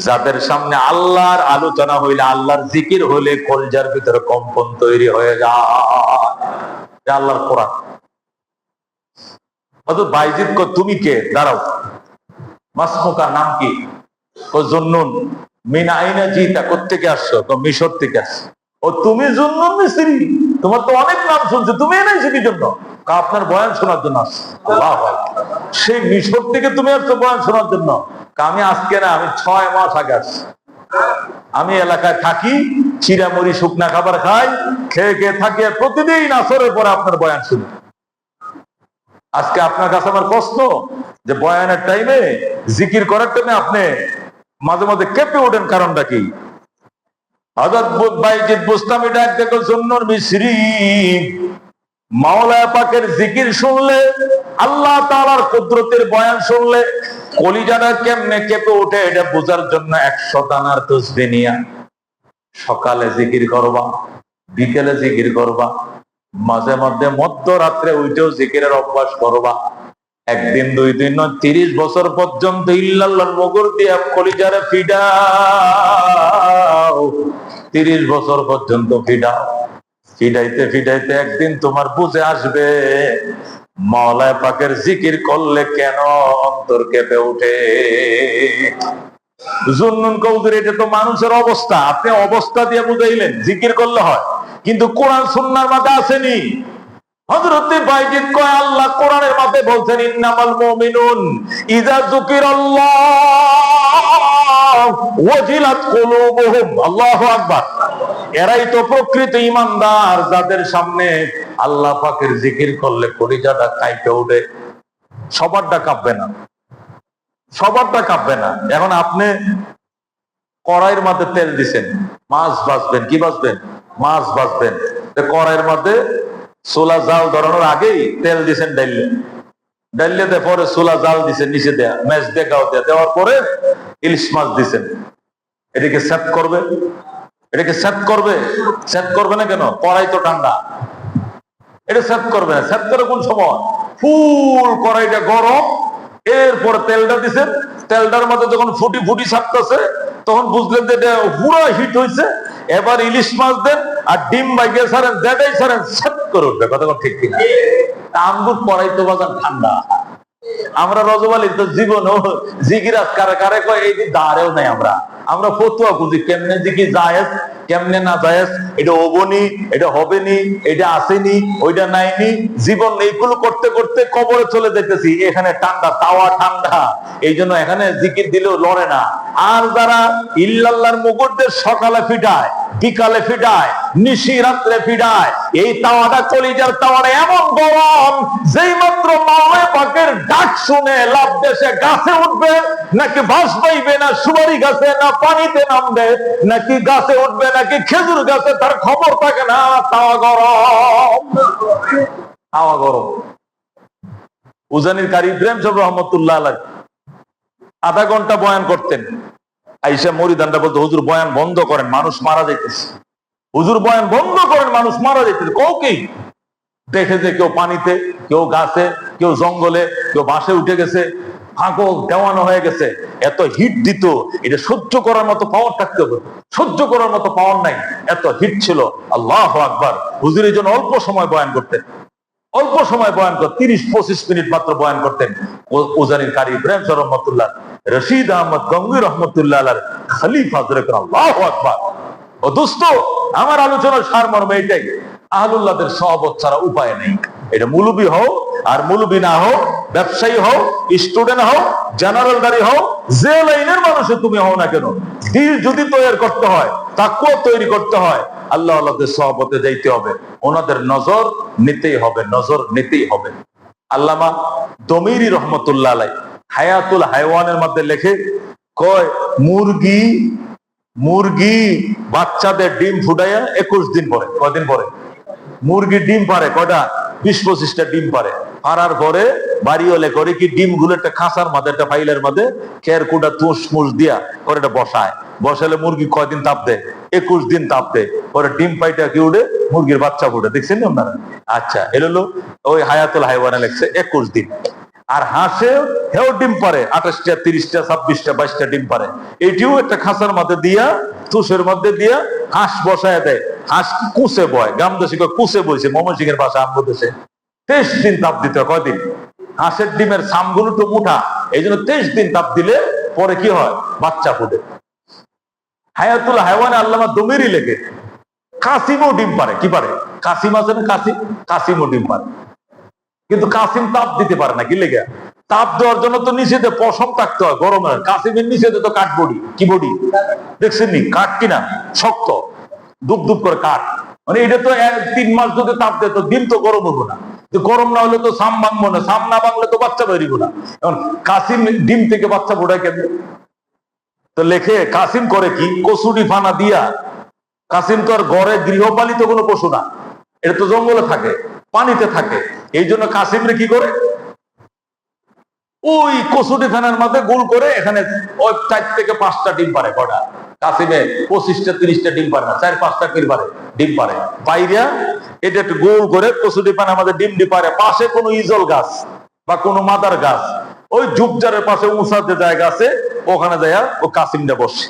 যাদের সামনে আল্লাহর আলোচনা হইলে, আল্লাহর জিকির হইলে কলজার ভিতরে কম্পন তৈরি হয়ে যায়। আল্লাহর কোরআন। বাইজিদ কো, তুমি কে? দাঁড়াও। মাসমুকা, নাম কি? জুন্নুন। মিন আইনা জিতা, কোত্থেকে আসছো? মিশর থেকে আসছো। ও তুমি জুন্নুন মিসরি, তোমার তো অনেক নাম শুনছে, তুমি এনেছো কি জন্য? আপনার বয়ান শোনার জন্য আসছে। সেই মিশর থেকে তুমি আসছো বয়ান শোনার জন্য? আমি আজকে না, আমি 6 মাস আগে আসছি। আমি এলাকায় থাকি, চিরামুড়ি শুকনা খাবার খাই, খেয়ে থাকি, প্রতিদিন আসরের পরে আপনার বয়ান শুনি। আজকে আপনার কাছে আমার প্রশ্ন যে বয়ানের টাইমে, জিকির করার টাইমে আপনি মাঝে মাঝে কেঁপে ওঠেন, কারণটা কি? হযরত বাইজিদ বুস্তামি ডাক দেখো, জুন্নুন মিসরি, মাওলানা পাকের জিকির শুনলে, আল্লাহ তাআলার কুদরতের বয়ান শুনলে কলিজাটা কেমনে কেঁপে ওঠে, এটা বোঝার জন্য 100 দানার তাসবিহ নিয়া সকালে জিকির করবা, বিকেলে জিকির করবা, মাঝে মধ্যে মধ্যরাত্রে উঠেও জিকিরের অভ্যাস করবা। একদিন, 2 দিন নয়, 30 বছর পর্যন্ত ইল্লাল্লাহর মগর দিয়া কলিজারে ফিডাও। 30 বছর পর্যন্ত ফিডাও। ফিডাইতে একদিন তোমার বুঝে আসবে মাওলানা পাকের জিকির করলে কেন অন্তর কেঁপে ওঠে। জুন্নুন কৌদুর, এটা তো মানুষের অবস্থা, আপনি অবস্থা দিয়ে বুঝাইলেন জিকির করলে হয়, কিন্তু কোরআন সুন্নাহর মাঝে আসেনি। হযরত বাইজিদ কয়, আল্লাহ কোরআনের মাঝে বলছেন, ইন্নামাল মুমিনুন ইযা যুকিরাল্লাহ ওয়াজিলাত কুলুবুহুম। আল্লাহু আকবার। এরাই তো প্রকৃত ঈমানদার, যাদের সামনে আল্লাহ পাকের জিকির করলে কলিজাটা কাঁপে ওঠে। সবারটা কাঁপবে না, সবারটা কাঁপবে না। এখন আপনি কড়াইয়ের মধ্যে তেল দিছেন, মাছ ভাজবেন, কি ভাজবেন? মাছ ভাজবেন। কড়াইয়ের মধ্যে চুলা জাল ধরানোর আগেই তেল দিছেন, ডাইলে দিয়ে পরে চুলা জাল দিছেন, নিচে দেয়া ম্যাচ দেখাও দেওয়ার পরে ইলিশ মাছ দিছেন। এটাকে সেট করবে? এটাকে সেট করবে? সেট করবে না কেন? কড়াই তো ঠান্ডা, এটা সেট করবে না। সেট করে কোন সময়? ফুল কড়াইটা গরম, এরপর তেলটা দিছেন, তেলটার মধ্যে যখন ফুটি ছাড়তেছে, তখন বুঝলেন যে এটা পুরো হিট হয়েছে। এবার ইলিশ মাছ দেন আর ডিম বাইকে ছাড়েন, যেটাই ছাড়েন সেট করে উঠবে। কথা ঠিক কিনা? আমগুর কড়াই তো বাজার ঠান্ডা। আমরা রজবালি তো জীবন জিগিরাত কারে কয়, এই দাঁড়েও নাই। আমরা ফতুয়া বুঝি, কেমনে জিকির জায়েজ, কেমনে না জায়েজ, এটা হবনি, এটা হবেনি, এটা আসেনি, ওইটা নাইনি। জীবন এইগুলো করতে করতে কবরে চলে যেতেছি। এখানে ঠান্ডা, তাওয়া ঠান্ডা, এই জন্য এখানে জিকির দিলেও লড়ে না। আর যারা ইল্লাল্লাহর মুগরদের সকালে ফিডায়, বিকালে ফিডায়, নিশি রাত্রে ফিডায়, এই তাওয়াটা কলিজার তাওয়াটা এমন গরম, যেই মাত্র মাওলানা পাকের ডাক শুনে লাভ দেশে গাছে উঠবে, নাকি বাস বাইবে, না সুপারি গাছে, না পানিতে নামবে, নাকি গাছে উঠবে, নাকি খেজুর গাছে, তার খবর থাকে না। তাওয়া গরম, তাওয়া গরম। উজানির কারি ইব্রাহিম সাহেব রহমতুল্লাহ আলাইহি আধা ঘন্টা বয়ান করতেন। আইসা মরিদানটা বলতো, হুজুর বয়ান বন্ধ করেন, মানুষ মারা যাইতেছে। হুজুর বয়ান বন্ধ করেন, মানুষ মারা যাইতেছে। কৌকেই দেখে যে কেউ পানিতে, কেউ গাছে, কেউ জঙ্গলে, কেউ বাসে উঠে গেছে, ফাঁকো দেওয়ানো হয়ে গেছে। এত হিট দিত, এটা সহ্য করার মতো পাওয়ার থাকতে হবে। সহ্য করার মতো পাওয়ার নাই, এত হিট ছিল। আল্লাহু আকবার। হুজুরের জন্য অল্প সময় বয়ান করতেন, অল্প সময় বয়ান করতেন, 30-25 মিনিট মাত্র বয়ান করতেন। উজানির কারি ইব্রাহিম সাহেব রহমতুল্লাহ, রশিদ আহমদ গঙ্গুই রহমতুল্লাহ আলাইহির খলিফা। আল্লাহু আকবার। ও দোস্ত, আমার আলোচনার সারমর্ম এটাই, আহলুল্লাহদের সহবত ছাড়া উপায় নেই। এটা মুলুবি হও আর মুলুবি না হও, ব্যবসায়ী হও, স্টুডেন্ট হও, জেনারেলদারি হও, যে লাইনের মানুষে তুমি হও না কেন, দিল যদি তৈরি করতে হয়, তাকওয়া তৈরি করতে হয়, আল্লাহ আল্লাহদের সহবতে যাইতে হবে, ওনাদের নজর নিতেই হবে, নজর নিতেই হবে। আল্লামা দমিরি রহমতুল্লাহ আলাই হায়াতুল হায়ওয়ানের মধ্যে লেখে, কয় মুরগি বাচ্চাদের ডিম ফুটাইয়া 21 দিন পরে, কয়দিন পরে মুরগি ডিম পারে, কয়টা 20-25টা ডিম পারে। পারার পরে বাড়িওয়ালে করে কি, ডিম গুলো একটা খাঁচার মধ্যে, একটা ফাইলের মধ্যে খের কুটা তুষ মুষ দিয়া করে এটা বসায়, বসালে মুরগি কয়দিন তাপ দেয়, 21 দিন তাপ দেয়, পরে ডিম পাইটা কি উঠে, মুরগির বাচ্চা ফুটে। দেখছেন না আপনারা? আচ্ছা, এলো ওই হায়াতুল হায়ওয়ানে লেখছে 21 দিন। আর হাঁসে হেও ডিম পারে 28টা, 30টা, 26টা, 22টা ডিম পারে। এটিও একটা খাঁচার মধ্যে দিয়া, তুষের মধ্যে দিয়া হাঁস বসায় দেয়। হাঁস কুসে বয়, গ্রামদেশে কুসে বইছে, ময়মনসিংহের ভাষা, আমগো দেশে 23 দিন তাপ দিতে হয়। কয়দিন? হাঁসের ডিমের সামগুলো তো মোটা, এই জন্য 23 দিন তাপ দিলে পরে কি হয়, বাচ্চা ফুটে। হায়াতুল হায়ওয়ানে আল্লামা দমিরি লেখে, কাসিমও ডিম পারে। কি পারে? কাসিম আছে না, কাসিমও ডিম পারে, কিন্তু কাসিম তাপ দিতে পারে না। কি লেগে? তাপ দেওয়ার জন্য তো নিচেতে পশম থাকতে হয় গরমের। কাসিমের নিচেতে তো কাঠ বডি। কি বডি দেখছেন নি? কাঠ কিনা শক্ত, দুপ দুপ করে কাঠ। মানে এটা তো 3 মাস যদি তাপ দেয় তো ডিম তো গরম হবো না। গরম না হলে তো সাম ভাঙবো না, সাম না ভাঙলে তো বাচ্চা বেরিব না। এখন কাসিম ডিম থেকে বাচ্চা ফোটায় কেন? তো লেখে, কাসিম করে কি, কচুরি ফানা দিয়া। কাসিম তো আর ঘরে গৃহপালিত কোনো পশু না, এটা তো জঙ্গলে থাকে, পানিতে থাকে। এই জন্য কাসিমরে কি করে, ওই কচুরি ফানার মধ্যে গোল করে, এখানে ওই 4 থেকে 5টা ডিম পারে। কটা? কাসিমে 25টা 30টা ডিম পারে না, 4-5টা কি পারে, ডিম পারে। পাইরা এটা একটু গোল করে কচুরি ফানার মধ্যে ডিম পারে। পাশে কোনো ইজল গাছ বা কোনো মাদার গাছ, ওই ঝুপঝাড়ের পাশে উঁচা যে জায়গা আছে, ওখানে যায় ও কাসিমটা বসে।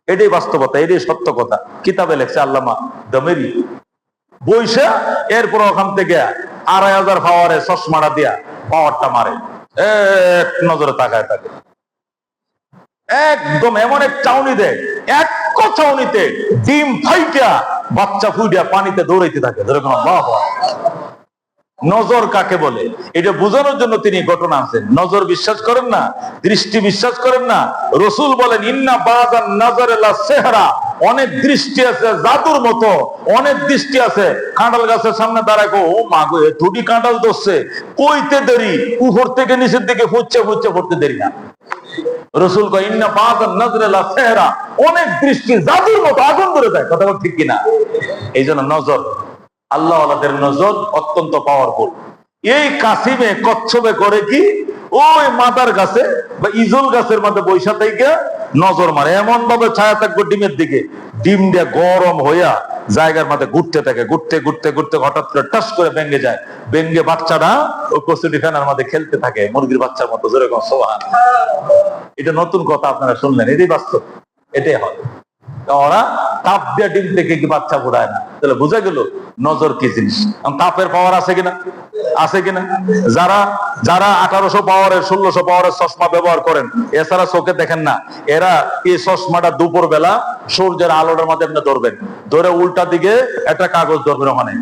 এটাই বাস্তবতা, এটাই সত্য কথা। কিতাবে লেখছে আল্লামা দমিরি। বইসা এরপর ওখান থেকে 2500 পাওয়ারে চশমাটা দিয়া পাওয়ারটা মারে, এক নজরে তাকায় থাকে, একদম এমন এক চাউনি দেয়, এক চাউনিতে ডিম ফাইটা বাচ্চা ফুইটা পানিতে দৌড়াইতে থাকে। নজর কাকে বলে এটা বোঝানোর জন্য তিনি ঘটনা আছেন। নজর বিশ্বাস করেন না, দৃষ্টি বিশ্বাস করেন না। রসুল বলেন, ইন্না বাযান নাযার লা সিহরা, অনেক দৃষ্টি আছে জাদুর মতো, অনেক দৃষ্টি আছে। কাঁঠাল গাছের সামনে দাঁড়ায়, ও মা গো, টুটি কাঁঠাল ধরছে, কইতে দেরি, উপর থেকে নিচের দিকে ফুচ্ছে পড়তে দেরি না। রসুল কয়, ইন্না বাযান নাযার লা সিহরা, অনেক দৃষ্টি জাদুর মতো, আগুন ধরে যায়। কথা ঠিক কিনা? এই জন্য নজর, আল্লাহ আল্লাহদের নজর অত্যন্ত পাওয়ারফুল। এই কাসিমে কচ্ছপে করে কি, ওই মাদার গাছে বা ইজল গাছের মধ্যে বৈশা থেকে নজর মারে, এমন ভাবে ছায়া থাকবে ডিমের দিকে, ডিমটা গরম হইয়া জায়গার মধ্যে ঘুরতে থাকে, ঘুরতে হঠাৎ করে টাস করে ভেঙে যায়। ভেঙে বাচ্চাটা ওই কচুরি ফেনার মধ্যে খেলতে থাকে, মুরগির বাচ্চার মতো। জোরে কন সুবহানাল্লাহ। এটা নতুন কথা আপনারা শুনলেন, এটাই বাস্তব, এটাই হয়। ওরা তাপ দিয়ে ডিম থেকে কি বাচ্চা ফোটায় না? তাহলে বোঝা গেল নজর কি জিনিস। তাপের পাওয়ার আছে কিনা? আছে কিনা? যারা 1800 পাওয়ারের 1600 পাওয়ারের চশমা ব্যবহার করেন, এছাড়া চোখে দেখেন না, এরা এই চশমাটা দুপুর বেলা সূর্যের আলোটার মধ্যে এমনি ধরবেন, ধরে উল্টা দিকে একটা কাগজ ধরবেন, ওখানে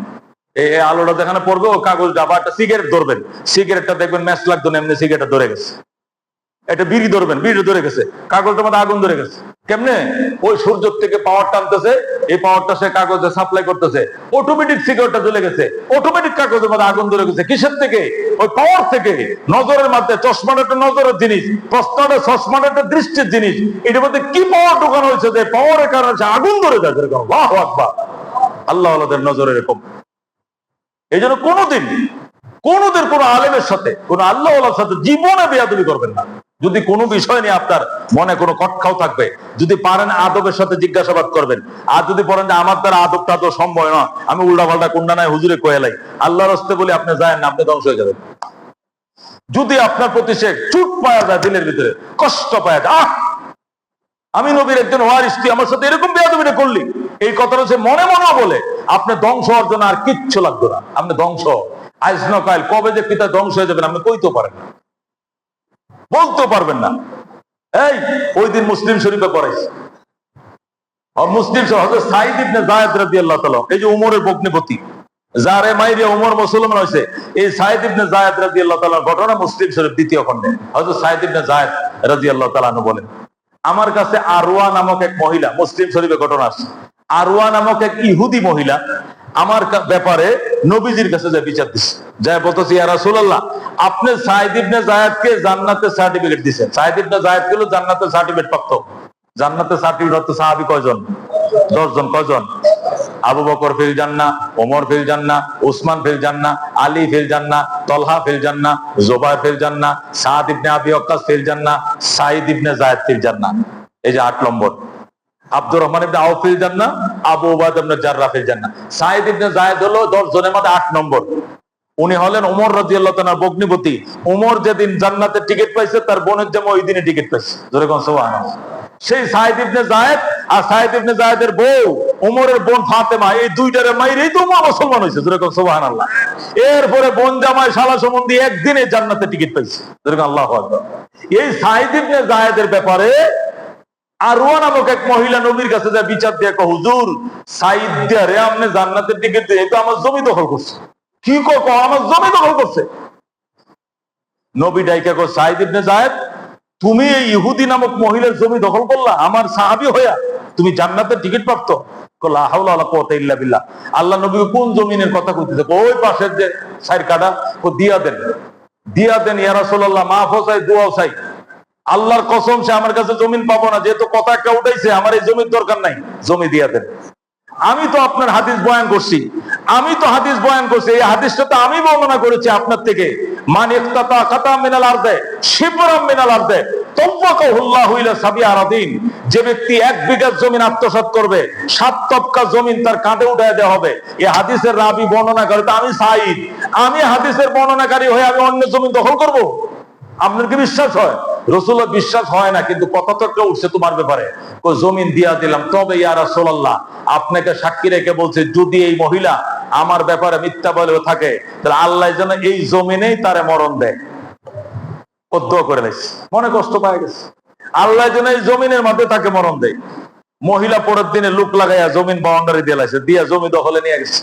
এই আলোটা যেখানে পড়বে ও কাগজটা, বা একটা সিগারেট ধরবেন, সিগারেটটা দেখবেন ম্যাচ লাগতো না, এমনি সিগারেটটা ধরে গেছে। একটা বিড়ি ধরবেন, বিড়ি ধরে গেছে, কাগজটার মধ্যে আগুন ধরে গেছে। কেমনে? ওই সূর্য থেকে পাওয়ার টানতেছে, এই পাওয়ারটা সে কাগজে সাপ্লাই করতেছে, অটোমেটিক সিগারেটটা জ্বলে গেছে, অটোমেটিক কাগজের মধ্যে আগুন ধরে গেছে। কিসের থেকে? ওই পাওয়ার থেকে। নজরের মধ্যে চশমাটা একটা নজরের জিনিস, প্রস্তাবটা চশমাটা একটা দৃষ্টির জিনিস। এটার মধ্যে কি পাওয়ার ঢোকানো হয়েছে যে পাওয়ারের কারণে আগুন ধরে যায়। আল্লাহু আকবার। আল্লাহ আল্লাহদের নজরে এরকম। এই জন্য কোনোদিন কোন আলেমের সাথে, কোন আল্লাহ আল্লাহর সাথে জীবনে বেয়াদবি করবেন না। যদি কোনো বিষয় নিয়ে আপনার মনে কোনো কটখাও থাকবে, যদি পারেন আদবের সাথে জিজ্ঞাসাবাদ করবেন। আর যদি বলেন যে আমার দ্বারা আদব টাদব সম্ভব না, আমি উল্টা পাল্টা কোনটা নাই হুজুরে কয়েলাই, আল্লাহর হস্তে বলে আপনি যায় না, আপনি ধ্বংস হয়ে যাবেন। যদি আপনার প্রতি সে চুট পাওয়া যায়, দিলের ভিতরে কষ্ট পাওয়া যায়, আমি নবীর একজন ওয়ারিস, তুই আমার সাথে এরকম বেয়াদবিটা করলি, এই কথাটা সে মনে মনে বলে, আপনি ধ্বংস হওয়ার জন্য আর কিচ্ছু লাগতো না। আপনি ধ্বংস আইস না কাল, কবে যে পিতা ধ্বংস হয়ে যাবেন আপনি কইতেও পারেন না, বলতেও পারবেন না। এই ওই দিন মুসলিম শরীফে পড়াইছে, মুসলিম হযরত সাঈদ ইবনে যায়েদ রাদিয়াল্লাহু তাআলা, এই যে উমরের ভগ্নিপতি, যারে মাইরে ওমর মুসলমান হয়েছে, এই সাইদ ইবনে যায়েদ রাদিয়াল্লাহু তাআলার ঘটনা মুসলিম শরীফ দ্বিতীয় খণ্ডে হযরত সাইদ ইবনে যায়েদ রাদিয়াল্লাহু তাআলা আনহু বলেন, আমার কাছে আরওয়া নামক এক মহিলা, মুসলিম শরীফে ঘটনা আসছে, আরওয়া নামক এক ইহুদি মহিলা আমার ব্যাপারে নবীজির কাছে যে বিচার দিচ্ছে, যাই বলতেছি ইয়া রাসূলুল্লাহ, আপনি সাইদ ইবনে যায়েদকে জান্নাতের সার্টিফিকেট দিয়েছেন। সাইদ ইবনে যায়েদ ছিল জান্নাতের সার্টিফিকেট প্রাপ্ত। জান্নাতের সার্টিফিকেট তো সাহাবী কয়জন? 10 জন। কয়জন? আবু বকর ফিল জান্নাহ, ওমর ফিল জান্নাহ, উসমান ফিল জান্নাহ, আলী ফিল জান্নাহ, তলহা ফিল জান্নাহ, জুবাইর ফিল জান্নাহ, সাদ ইবনে আবি ওয়াক্কাস ফিল জান্নাহ, সাইদ ইবনে যায়েদ ফিল জান্নাহ। এই যে 8 নম্বর। আব্দুর রহমান ইবনে আউফ ফিল জান্নাহ, আবু উবাইদা ইবনে জাররাহ ফিল জান্নাহ। সাইদ ইবনে যায়েদ হলো 10 জনের মধ্যে 8 নম্বর। উনি হলেন ওমর রাদিয়াল্লাহু তাআলার ভগ্নিপতি। ওমর যেদিন জান্নাতের টিকিট পাইছে, তার বোনের জামা ওই দিনে টিকিট পাইছে। জোরে কোন সুবহানাল্লাহ। সেই সাইদ ইবনে যায়েদ আর সাইদ ইবনে যায়েদের বউ ওমরের বোন ফাতেমা, এই দুইটারে মাইরেই তো ওমর মুসলমান হয়েছে। জোরে কোন সুবহানাল্লাহ। এরপরে বোন জামাই শালা সম্বন্ধী একদিনে জান্নাতের টিকিট পাইছে। জোরে কোন আল্লাহু আকবার। এই সাইদ ইবনে যায়েদের ব্যাপারে আরওয়া নামক এক মহিলা নবীর কাছে যা বিচার দিয়ে কয়, হুজুর সাইদ দিয়ে আপনি জান্নাতের টিকিট দিয়ে তো আমার জমি দখল করছে। কি কো? আমার জমি দখল করছে। নবী ডাইকা কয়, সাইদ ইবনে যায়েদ, তুমি এই ইহুদি নামক মহিলার জমি দখল করলা আমার সাহাবী হইয়া, তুমি জান্নাতের টিকিট প্রাপ্ত? লা হাওলা ওয়ালা কুওয়াতা ইল্লা বিল্লাহ। আল্লাহ নবী কোন জমিনের কথা কইতেছে? ওই পাশের যে সাইর কাটা, ও দিয়া দেন, দিয়া দেন ইয়া রাসূলুল্লাহ, মাফও চাই, দোয়াও চাই। আল্লাহর কসম, সে আমার কাছে জমিন পাবো না, যেহেতু কথা একটা উঠাইছে, আমার এই জমির দরকার নাই, জমি দিয়া দেন। আমি তো আপনার হাদিস বয়ান করছি, এই হাদিসটা তো আমি বর্ণনা করেছি আপনার থেকে। মান ইফতাতা কাতাম মিনাল আরদে শিবরাম মিনাল আরদে তাওয়াক্কাহুল্লাহু ইলা সাবিআ আরাদিন, যে ব্যক্তি 1 বিঘা জমি আত্মসাৎ করবে, 7 তবকা জমিন তার কাঁধে উঠায় দেওয়া হবে। এই হাদিসের রাবি বর্ণনা করে, তো আমি সাঈদ, আমি হাদিসের বর্ণনাকারী হয়ে আমি অন্য জমি দখল করব? আপনার কি বিশ্বাস হয়? রাসূলুল্লাহ বিশ্বাস হয় না, কিন্তু কথা তো একটা উঠছে তোমার ব্যাপারে। জমিন দিয়া দিলাম, তবে ইয়া রাসূলুল্লাহ আপনাকে সাক্ষী রেখে বলছে, যদি এই মহিলা আমার ব্যাপারে মিথ্যা বলেও থাকে, তাহলে আল্লাহ যেন এই জমিনেই তারে মরণ দেয়। দোয়া করে নিয়েছে, মনে কষ্ট পায় গেছে, আল্লাহ যেন এই জমিনের মধ্যে তাকে মরণ দেয়। মহিলা পরের দিনে লুক লাগাইয়া জমিন বাউন্ডারি দিয়ে লাইছে, দিয়া জমি দখলে নিয়ে গেছে।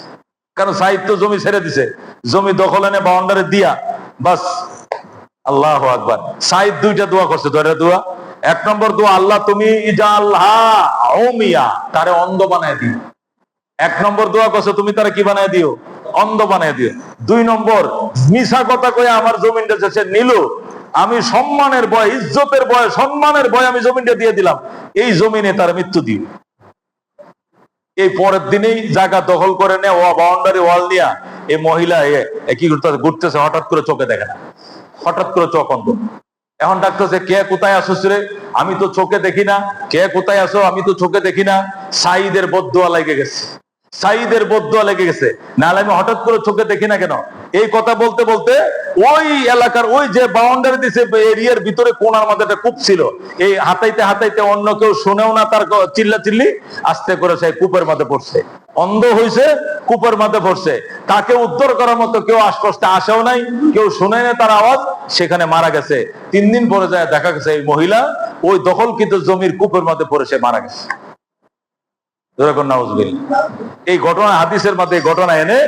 কারণ সাহিত্য জমি ছেড়ে দিছে, জমি দখলে নিয়ে বাউন্ডারি দিয়া বাস। আল্লাহু আকবার। সাইদ 2টা দোয়া করছে। 2টা দোয়া। 1 নম্বর দোয়া, আল্লাহ তুমি ইজালহা উমিয়া, তারে অন্ধ বানায় দিও। 1 নম্বর দোয়া করছে, তুমি তারে কি বানায় দিও? অন্ধ বানায় দিও। 2 নম্বর, মিছা কথা কয়ে আমার জমিনটা যে নিল, আমি সম্মানের ভয়, ইজ্জতের ভয়, সম্মানের ভয় আমি জমিনটা দিয়ে দিলাম, এই জমিনে তার মৃত্যু দিও। এই পরের দিনেই জায়গা দখল করে নেয়, বাউন্ডারি ওয়াল নিয়া এই মহিলা কি করতে ঘুরতেছে, হঠাৎ করে চোখে দেখে না, হঠাৎ করে চোখ অন্ধ। এখন ডাকতেছে, কে কোথায় আসছিস রে? আমি তো চোখে দেখি না। কে কোথায় আসো? আমি তো চোখে দেখি না। সাইদের বদদুয়া লেগে গেছে, সাইদের বদদুয়া লেগে গেছে। নাহলে আমি হঠাৎ করে চোখে দেখি না কেন? এই কথা বলতে বলতে ওই এলাকার ওই যে বাউন্ডারি দিছে এরিয়ার ভিতরে কোনার মধ্যে একটা কূপ ছিল, এই হাতাইতে হাতাইতে অন্য কেউ শুনেও না তার চিল্লা চিল্লি, আস্তে করে সেই কূপের মধ্যে পড়ছে। অন্ধ হয়েছে, কূপের মধ্যে পড়ছে। তাকে উদ্ধার করার মতো কেউ আশপাশে আসেও নাই, কেউ শুনে না তার আওয়াজ, সেখানে মারা গেছে। 3 দিন পরে যায় দেখা গেছে এই মহিলা ওই দখলকৃত জমির কূপের মধ্যে পড়ে সে মারা গেছে। এই ঘটনা হাদিসের মধ্যে ঘটনা এনে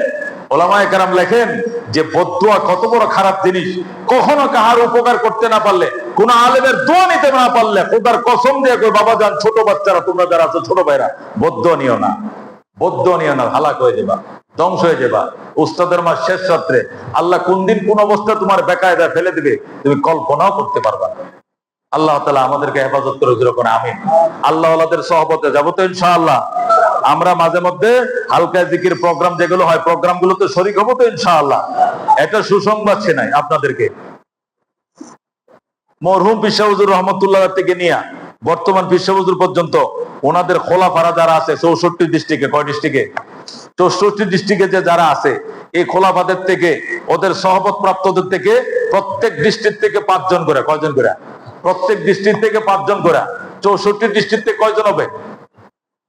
ওলামায়ে কেরাম লেখেন যে বদদুয়া কত বড় খারাপ জিনিস। কখনো কাহার উপকার করতে না পারলে, কোন আলেমের দোয়া নিতে না পারলে, খোদার কসম দিয়ে কই, বাবা যান, ছোট বাচ্চারা, তোমরা যারা আছো, ছোট ভাইরা, বদদুয়া নিও না, বদদুয়া নিও না, হালাক হয়ে যাবা, ধ্বংস হয়ে যাবা। উস্তাদের মাস শেষ রাত্রে আল্লাহ কোন দিন কোন অবস্থায় তোমার বেকায়দা ফেলে দিবে তুমি কল্পনাও করতে পারবা না। আল্লাহ তাআলা আমাদেরকে হেফাজত করে যেরকম, আমিন। আল্লাহ ওয়ালাদের সহবতে যাবো তো ইনশাআল্লাহ। আমরা মাঝে মধ্যে হালকা জিকির প্রোগ্রাম যেগুলো হয়, প্রোগ্রামগুলোতে শরীক হবো তো ইনশাআল্লাহ। একটা সুসংবাদ শোনাই আপনাদেরকে। মরহুম পীর সাহেব হুজুর রহমতুল্লাহ থেকে নিয়ে বর্তমান পীর সাহেব হুজুর পর্যন্ত ওনাদের খোলাফারা যারা আছে 64 ডিস্ট্রিক্টে, কয় ডিস্ট্রিক্টে? 64 ডিস্ট্রিক্টে যে যারা আছে, এই খোলাফাদের থেকে, ওদের সহবত প্রাপ্তদের থেকে, প্রত্যেক ডিস্ট্রিক্ট থেকে 5 জন করে। কয়জন করে? প্রত্যেক ডিস্ট্রিক্ট থেকে 5 জন করে। 64 ডিস্ট্রিক্ট থেকে কয়জন হবে?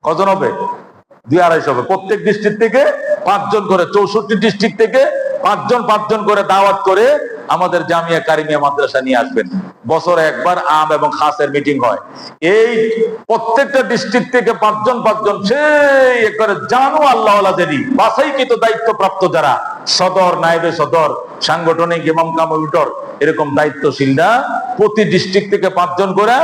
কজন হবে? 2-250 হবে। প্রত্যেক ডিস্ট্রিক্ট থেকে 5 জন করে, 64 ডিস্ট্রিক্ট থেকে 5 জন করে দাওয়াত করে আমাদের জামিয়া কারিমিয়া মাদ্রাসা নিয়ে আসবেন। বছরে একবার আম এবং খাসের মিটিং হয়। এই প্রত্যেকটা ডিস্ট্রিক্ট থেকে পাঁচজন সেই একবারে জানো আল্লাহওয়ালাদেরই বাছাইকৃত দায়িত্বপ্রাপ্ত যারা সদর, নায়েবে সদর, সাংগঠনিক ইমাম কমিটির এরকম দায়িত্বশীলরা প্রতি ডিস্ট্রিক্ট থেকে 5 জন করে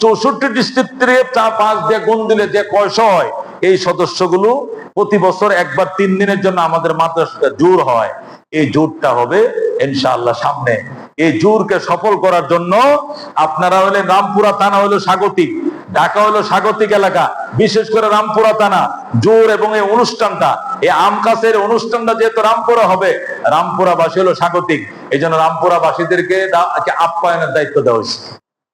64 ডিস্ট্রিক্ট থেকে 5 দিয়ে গুণ দিলে যে কয়শো হয়, এই সদস্যগুলো প্রতি বছর একবার 3 দিনের জন্য আমাদের মাদ্রাসাতে জোর হয়। এই জোরটা হবে ইনশাআল্লাহ সামনে। এই জোরকে সফল করার জন্য আপনারা হলে রামপুরা থানা হলো স্বাগতিক, ঢাকা হলো স্বাগতিক এলাকা, বিশেষ করে রামপুরা থানা জোর এবং এই অনুষ্ঠানটা, এই আম কাছের অনুষ্ঠানটা যেহেতু রামপুরা হবে, রামপুরাবাসী হলো স্বাগতিক। এই জন্য রামপুরাবাসীদেরকে আপ্যায়নের দায়িত্ব দেওয়া হয়েছে।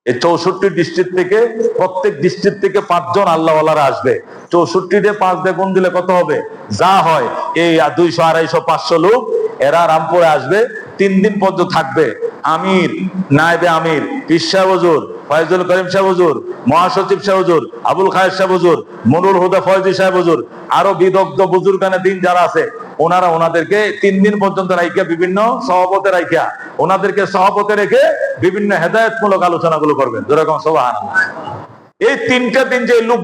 এই 64 ডিস্ট্রিক্ট থেকে প্রত্যেক ডিস্ট্রিক্ট থেকে 5 জন আল্লাহওয়ালারা আসবে। 64-তে 5 দিয়ে গুণ দিলে কত হবে? যা হয় এই 200, 250, 500 লোক এরা রামপুরে আসবে। 3 দিন পর্যন্ত থাকবে। আমির, নায়েবে আমির, পীর সাহেব হুজুর, ফয়জুল করিম সাহেব হুজুর, মহাসচিব সাহেব হুজুর, আবুল খায়ের সাহেব হুজুর, মনুল হুদা ফয়জি সাহেব হুজুর, আরো বিদগ্ধ বুজুর্গানে দিন যারা আছে ওনারা ওনাদেরকে 3 দিন পর্যন্ত রাইখা, বিভিন্ন সভাপতি রাইখা ওনাদেরকে সভাপতি রেখে বিভিন্ন হেদায়েতমূলক আলোচনাগুলো করবেন। যেরকম সুবহানাল্লাহ। এই 3টা দিন যে লোক